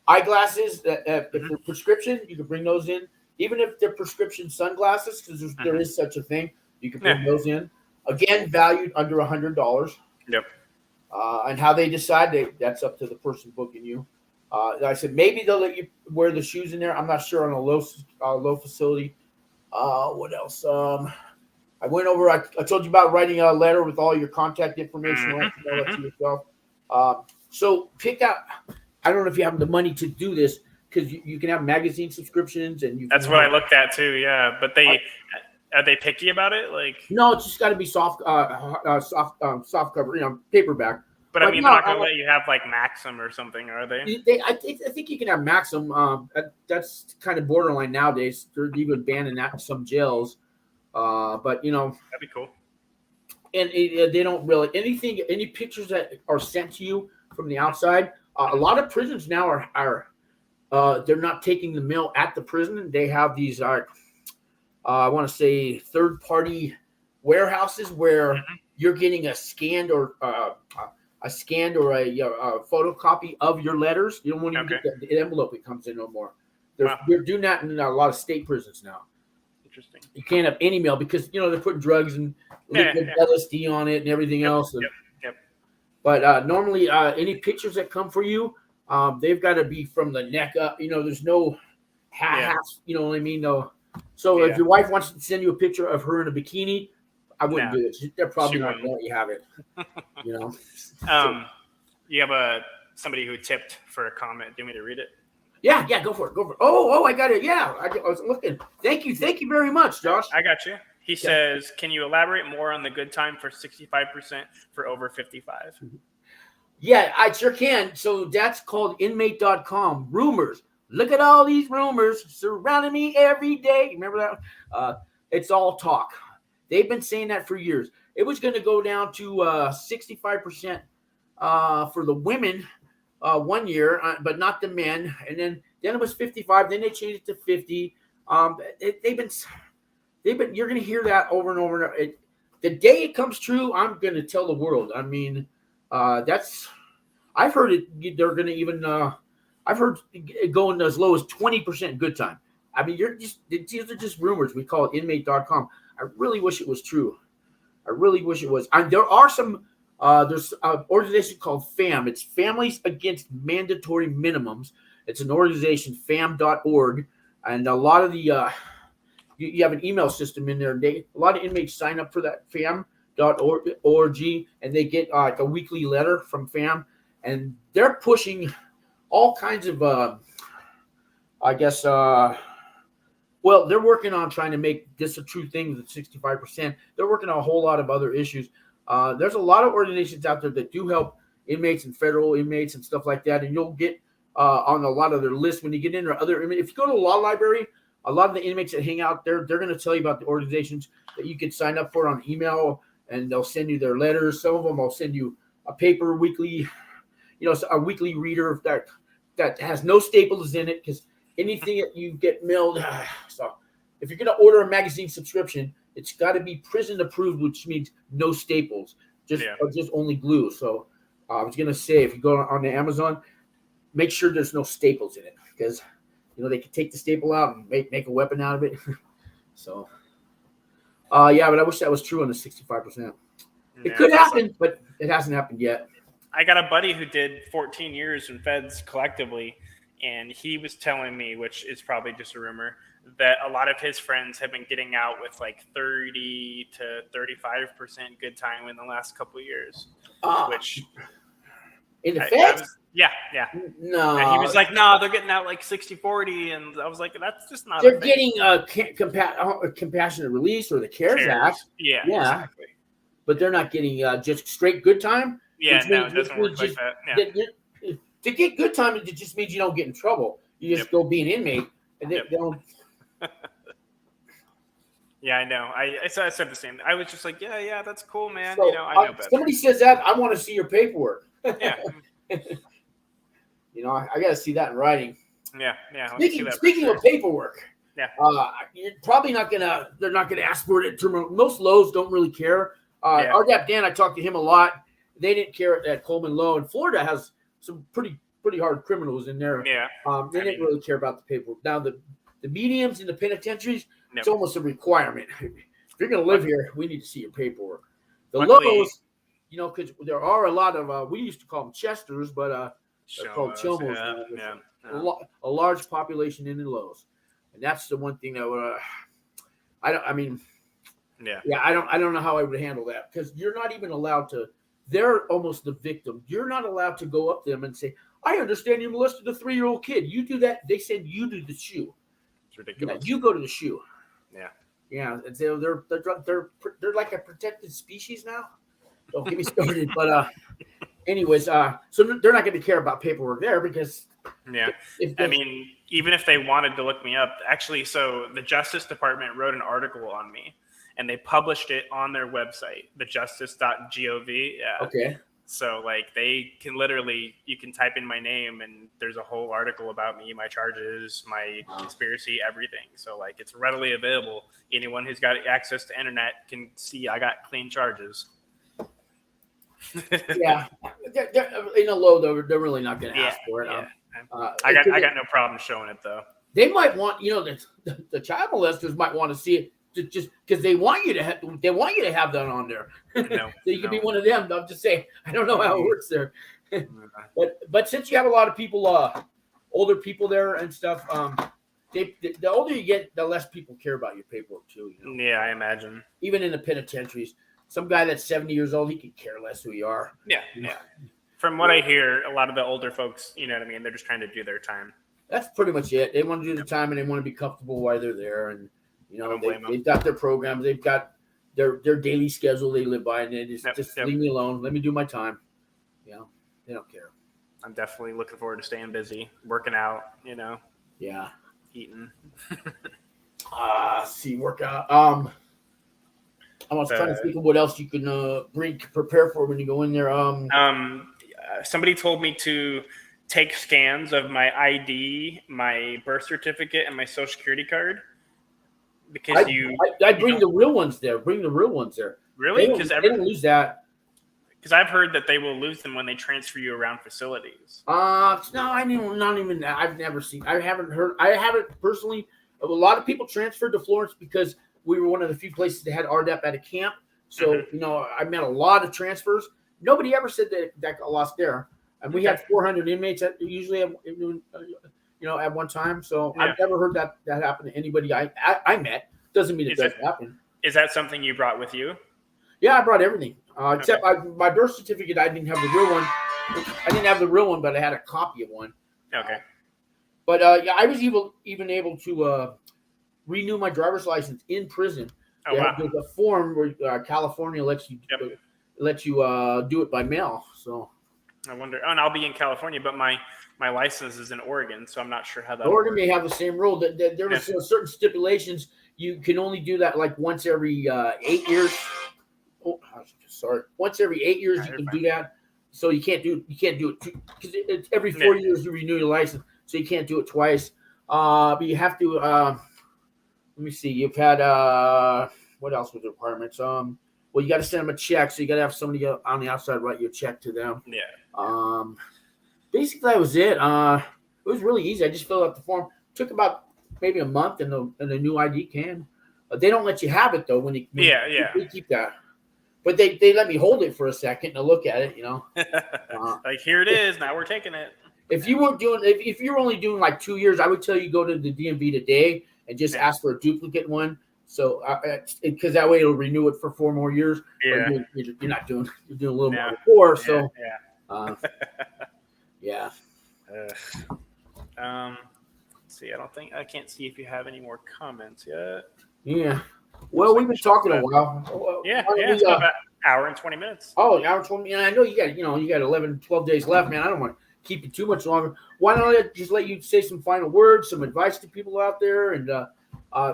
Eyeglasses, if they're prescription, you can bring those in. Even if they're prescription sunglasses, because there is such a thing, you can bring those in. Again, valued under $100. Yep. And how they decide, that's up to the person booking you. I said maybe they'll let you wear the shoes in there. I'm not sure on a low facility. What else? I went over. I told you about writing a letter with all your contact information on it. Mm-hmm, To yourself. So pick out. I don't know if you have the money to do this because you can have magazine subscriptions and you. That's what I looked at too. Yeah, but are they picky about it? Like, no, it's just got to be soft cover, paperback. But I mean, they're not going to let you have like Maxim or something, are they? I think you can have Maxim. That's kind of borderline nowadays. They're even banning that in some jails. But that'd be cool. And they don't really any pictures that are sent to you from the outside. A lot of prisons now are they're not taking the mail at the prison. They have these I want to say third party warehouses where you're getting a scanned or a photocopy of your letters. You don't want to even get the envelope it comes in no more. They're doing that in a lot of state prisons now. Interesting. You can't have any mail because they're putting drugs and liquid LSD on it and everything else. And, But normally, any pictures that come for you, they've got to be from the neck up. There's no half. You know what I mean? No. So if your wife wants to send you a picture of her in a bikini, I wouldn't do it. They're probably not going to let you have it. You have somebody who tipped for a comment. Do you want me to read it? Yeah, go for it. Oh, I got it. Yeah, I was looking. Thank you very much, Josh. I got you. He says, "Can you elaborate more on the good time for 65% for over 55?" Yeah, I sure can. So that's called inmate.com. Rumors. Look at all these rumors surrounding me every day. Remember that? It's all talk. They've been saying that for years. It was going to go down to 65% for the women 1 year, but not the men. And then it was 55. Then they changed it to 50. You're going to hear that over and over. The day it comes true, I'm going to tell the world. I mean, I've heard it. They're going to even. I've heard it going as low as 20% good time. I mean, these are just rumors. We call it inmate.com. I really wish it was true. I really wish it was. And there are some. There's an organization called FAM. It's Families Against Mandatory Minimums. It's an organization, fam.org, and a lot of the you have an email system in there. A lot of inmates sign up for that fam.org, and they get a weekly letter from FAM, and they're pushing all kinds of they're working on trying to make this a true thing with 65%. They're working on a whole lot of other issues. There's a lot of organizations out there that do help inmates and federal inmates and stuff like that, and you'll get on a lot of their lists when you get into other inmates. If you go to the law library, a lot of the inmates that hang out there, they're going to tell you about the organizations that you can sign up for on email, and they'll send you their letters. Some of them will send you a paper weekly, a weekly reader that has no staples in it, because anything that you get mailed. So if you're going to order a magazine subscription, it's got to be prison approved, which means no staples, just only glue. So I was going to say, if you go on the Amazon, make sure there's no staples in it, because they can take the staple out and make a weapon out of it. So but I wish that was true on the 65%. It could happen, but it hasn't happened yet. I got a buddy who did 14 years in feds collectively, and he was telling me, which is probably just a rumor, that a lot of his friends have been getting out with like 30 to 35% good time in the last couple of years. Which in the feds? Yeah. No. And he was like, no, they're getting out like 60-40. And I was like, that's just not They're getting compassionate release or the CARES Act. Yeah, exactly. But they're not getting just straight good time. Yeah, no, it doesn't work like that. Yeah. To get good time, it just means you don't get in trouble. You just go be an inmate. And they don't. Yeah, I know. I said the same. I was just like, yeah, that's cool, man. So, I know better. Somebody says that, I want to see your paperwork. Yeah. I got to see that in writing. Yeah. Speaking of paperwork, you're probably they're not gonna ask for it. Most lows don't really care. RDAP Dan, I talked to him a lot. They didn't care at Coleman Low, and Florida has some pretty hard criminals in there. Yeah. They didn't really care about the paperwork. Now the mediums in the penitentiaries, it's almost a requirement. If you're gonna live here, we need to see your paperwork. The lows, because there are a lot of we used to call them Chesters, but they're called Chomos. A large population in the lows, and that's the one thing that Yeah. Yeah, I don't know how I would handle that because you're not even allowed to. They're almost the victim. You're not allowed to go up to them and say, "I understand you molested a 3-year-old kid." You do that, they send you to the shoe. It's ridiculous. Yeah, you go to the shoe. Yeah. Yeah, and so they're like a protected species now. Don't get me started. But anyways, so they're not going to care about paperwork there because Yeah. if I mean, even if they wanted to look me up, actually, so the Justice Department wrote an article on me and they published it on their website, thejustice.gov. Yeah. okay, So like they can literally, you can type in my name and there's a whole article about me, my charges, my conspiracy, everything. So like it's readily available. Anyone who's got access to internet can see I got clean charges. yeah, they're in a low, they're really not going to ask for it. Yeah. I got no problem showing it though. They might want, the child molesters might want to see it just because they want you to have that on there. No, so you can be one of them. I'm just saying, I don't know how it works there. but since you have a lot of people, older people there and stuff, the older you get, the less people care about your paperwork too. Yeah, I imagine. Even in the penitentiaries, some guy that's 70 years old, he could care less who you are. Yeah. From what I hear, a lot of the older folks, you know what I mean, they're just trying to do their time. That's pretty much it. They want to do the time and they want to be comfortable while they're there. And, they've got their programs. They've got their daily schedule they live by. And they just leave me alone. Let me do my time. They don't care. I'm definitely looking forward to staying busy, working out, Yeah. Eating. Workout. I was trying to think of what else you can prepare for when you go in there. Somebody told me to take scans of my ID, my birth certificate, and my social security card because I bring the real ones there. Bring the real ones there. Really? Because they don't lose that. Because I've heard that they will lose them when they transfer you around facilities. No, I mean, not even that. I've never seen. I haven't personally. A lot of people transferred to Florence because we were one of the few places that had RDEP at a camp. So I met a lot of transfers. Nobody ever said that got lost there. And we had 400 inmates that usually at one time. So I've never heard that happen to anybody I met. Doesn't mean it doesn't happen. Is that something you brought with you? Yeah, I brought everything. Except my birth certificate, I didn't have the real one. I didn't have the real one, but I had a copy of one. Okay. But I was even able to renew my driver's license in prison. Oh, wow. There's a form where California lets you do it by mail. So I wonder. Oh, and I'll be in California, but my license is in Oregon, so I'm not sure how that. Oregon may have the same rule. There were certain stipulations. You can only do that like once every 8 years. Oh, sorry. Once every 8 years, you can do that. So you can't do it because it's every 4 years you renew your license. So you can't do it twice. But you have to. Let me see. You've had what else was the requirements? Well, you got to send them a check, so you got to have somebody on the outside write you a check to them. Yeah. Basically, that was it. It was really easy. I just filled out the form. Took about maybe a month, and the new ID came. They don't let you have it though when you keep that. But they let me hold it for a second to look at it. Like here it is. Now we're taking it. If you weren't doing, if you're only doing like 2 years, I would tell you go to the DMV today and just ask for a duplicate one. So because that way it'll renew it for 4 more years. Yeah. You're not doing. You're doing a little more before. So yeah. Let's see. I can't see if you have any more comments yet. Yeah. Well, we've been talking a while. It's about an hour and 20 minutes. Oh, an hour and 20. And I know you got 11, 12 days left, man. I don't want to keep you too much longer. Why don't I just let you say some final words, some advice to people out there? And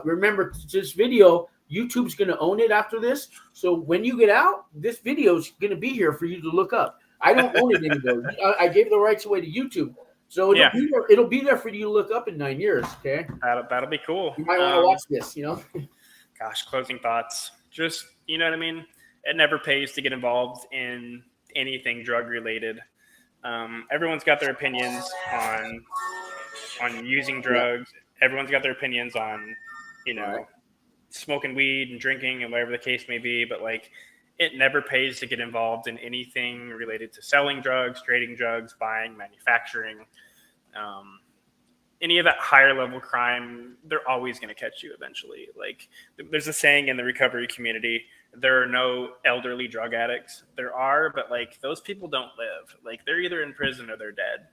remember, this video, YouTube's going to own it after this. So when you get out, this video is going to be here for you to look up. I don't own it anymore. I gave the rights away to YouTube. So it'll be there for you to look up in 9 years, okay? That'll be cool. You might want to watch this, Gosh, closing thoughts. Just, you know what I mean? It never pays to get involved in anything drug related. Everyone's got their opinions on using drugs. Everyone's got their opinions on, smoking weed and drinking and whatever the case may be. But like, it never pays to get involved in anything related to selling drugs, trading drugs, buying, manufacturing. any of that higher level crime, they're always going to catch you eventually. Like there's a saying in the recovery community, there are no elderly drug addicts. There are, but like those people don't live. Like they're either in prison or they're dead.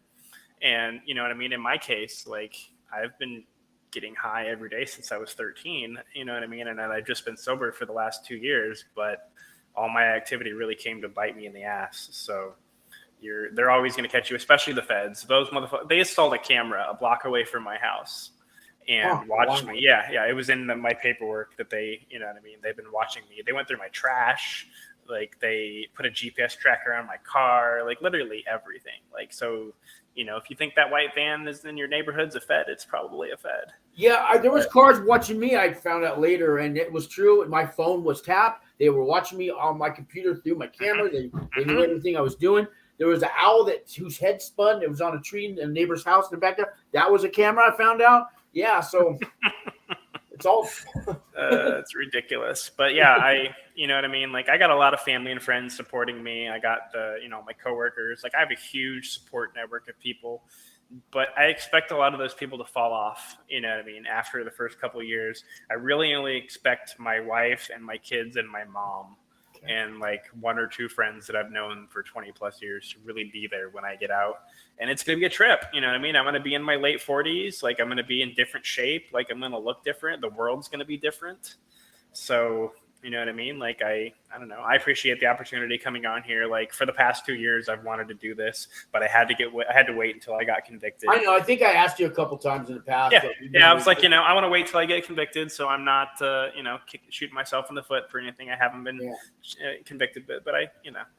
And you know what I mean? In my case, like I've been getting high every day since I was 13, you know what I mean? And I've just been sober for the last 2 years, but all my activity really came to bite me in the ass. So they're always going to catch you, especially the feds. Those motherfuckers, they installed a camera a block away from my house and watched me. Yeah. It was in my paperwork that they, you know what I mean? They've been watching me. They went through my trash. Like they put a GPS tracker on my car, like literally everything. Like, so, you know, if you think that white van is in your neighborhood's a Fed, it's probably a Fed. Yeah, there was cars watching me. I found out later, and it was true. My phone was tapped. They were watching me on my computer through my camera. They knew everything I was doing. There was an owl whose head spun. It was on a tree in a neighbor's house in the back there. That was a camera I found out. Yeah, so it's all. It's ridiculous, but yeah, you know what I mean. Like I got a lot of family and friends supporting me. I got my coworkers. Like I have a huge support network of people, but I expect a lot of those people to fall off. You know what I mean. After the first couple of years, I really only expect my wife and my kids and my mom. And like 1 or 2 friends that I've known for 20 plus years to really be there when I get out. And it's going to be a trip. You know what I mean? I'm going to be in my late 40s. Like I'm going to be in different shape. Like I'm going to look different. The world's going to be different. So, you know what I mean? Like I don't know. I appreciate the opportunity coming on here. Like for the past 2 years, I've wanted to do this, but I had to wait until I got convicted. I know. I think I asked you a couple times in the past. Yeah. I was like, I want to wait till I get convicted, so I'm not, shooting myself in the foot for anything I haven't been convicted with. But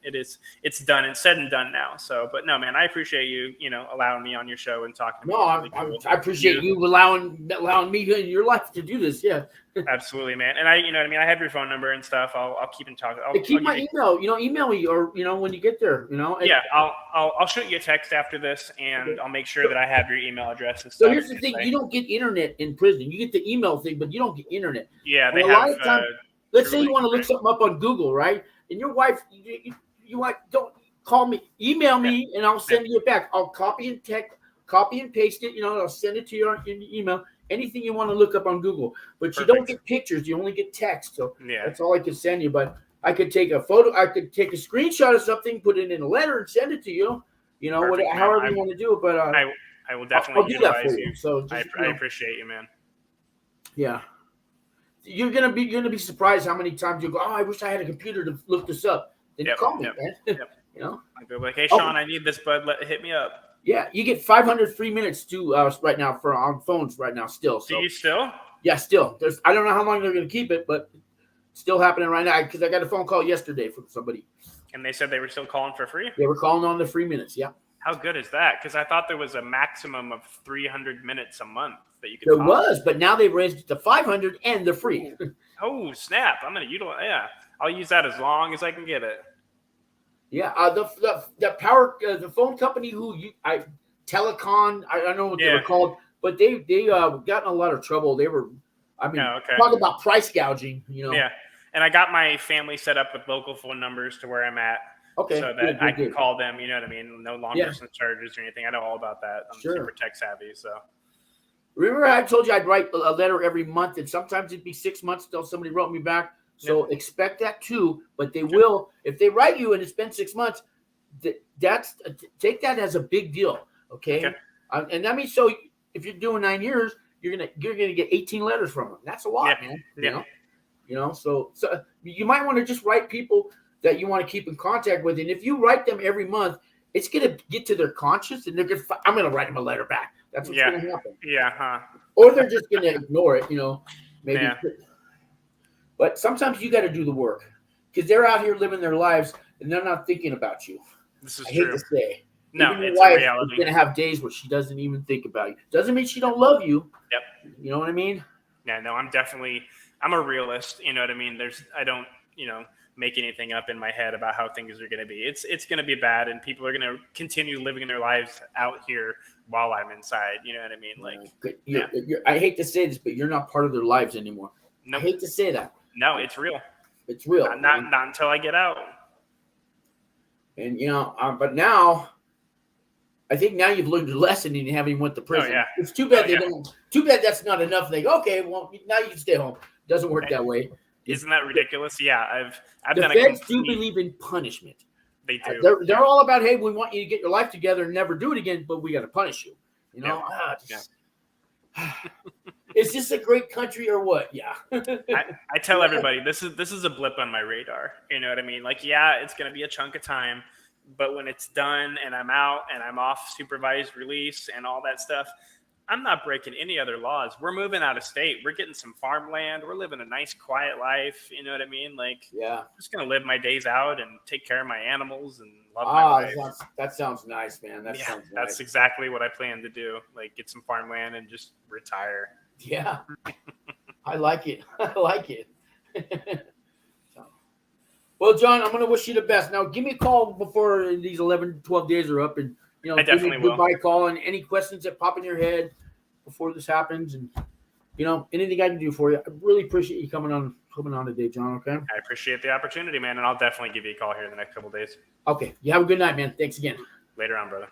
it's done. It's said and done now. So, but no, man, I appreciate you, allowing me on your show and talking to me. No, I appreciate you allowing me in your life to do this. Yeah. Absolutely, man. And I have your phone number and stuff. I'll keep in touch. Keep my email. Email me or when you get there. Yeah, I'll shoot you a text after this, and I'll make sure that I have your email address and stuff. So here's the thing: you don't get internet in prison. You get the email thing, but you don't get internet. Yeah, they have. Let's say you want to look something up on Google, right? And your wife, don't call me, email me, and I'll send you it back. I'll copy and paste it. I'll send it to you in your email. Anything you want to look up on Google, but you don't get pictures. You only get text. So that's all I can send you. But I could take a photo. I could take a screenshot of something, put it in a letter, and send it to you. However you want to do it. But I will definitely utilize you. So I appreciate you, man. Yeah, you're gonna be surprised how many times you go. Oh, I wish I had a computer to look this up. Then you call me, man. I'd be like, hey, Sean, I need this, bud. Hit me up. Yeah, you get 500 free minutes too right now on phones right now still. So. Do you still? Yeah, still. I don't know how long they're going to keep it, but it's still happening right now because I got a phone call yesterday from somebody. And they said they were still calling for free? They were calling on the free minutes, yeah. How good is that? Because I thought there was a maximum of 300 minutes a month that you could There was, but now they've raised it to 500 and they're free. Oh, snap. I'm going to utilize I'll use that as long as I can get it. Yeah, the power the phone company Telecom, I don't know what they were called, but they gotten a lot of trouble. They were, talk about price gouging, Yeah, and I got my family set up with local phone numbers to where I'm at, so that I can call them. You know what I mean? No long distance charges or anything. I know all about that. I'm super tech savvy. So remember, I told you I'd write a letter every month, and sometimes it'd be 6 months till somebody wrote me back. So expect that too, but they will if they write you and it's been 6 months. Take that as a big deal, okay? And that means so if you're doing 9 years, you're gonna get 18 letters from them. That's a lot, man. You know. So you might want to just write people that you want to keep in contact with, and if you write them every month, it's gonna get to their conscience, and I'm gonna write them a letter back. That's what's gonna happen. Yeah. Or they're just gonna ignore it, maybe. Yeah. But sometimes you got to do the work because they're out here living their lives and they're not thinking about you. This is I true. hate to say. No, even it's your wife a reality. is going to have days where she doesn't even think about you. Doesn't mean she don't love you. Yep. You know what I mean? Yeah, no, I'm a realist. You know what I mean? I don't, make anything up in my head about how things are going to be. It's going to be bad, and people are going to continue living their lives out here while I'm inside. You know what I mean? Like, I hate to say this, but you're not part of their lives anymore. No. I hate to say that. No, it's real. It's real. Not until I get out. And but now I think now you've learned your lesson and you haven't even went to prison. Oh, yeah. It's too bad Oh, they yeah. don't. Too bad that's not enough. They go, okay, well now you can stay home. Doesn't work that way. Isn't that ridiculous? Yeah, I've The done feds a do believe in punishment. They do. They're all about, hey, we want you to get your life together and never do it again, but we got to punish you. You know, is this a great country or what? Yeah. I tell everybody this is a blip on my radar. You know what I mean? Like, yeah, it's going to be a chunk of time, but when it's done and I'm out and I'm off supervised release and all that stuff, I'm not breaking any other laws. We're moving out of state. We're getting some farmland. We're living a nice, quiet life. You know what I mean? Like, I'm just going to live my days out and take care of my animals and love my wife. That sounds nice, man. Sounds nice. That's exactly what I plan to do. Like, get some farmland and just retire. Yeah. I like it. I like it. Well, John, I'm going to wish you the best. Now, give me a call before these 11, 12 days are up, and I definitely will. Goodbye call and any questions that pop in your head before this happens, and anything I can do for you. I really appreciate you coming on today, John. Okay. I appreciate the opportunity, man, and I'll definitely give you a call here in the next couple of days. Okay. You have a good night, man. Thanks again. Later on, brother.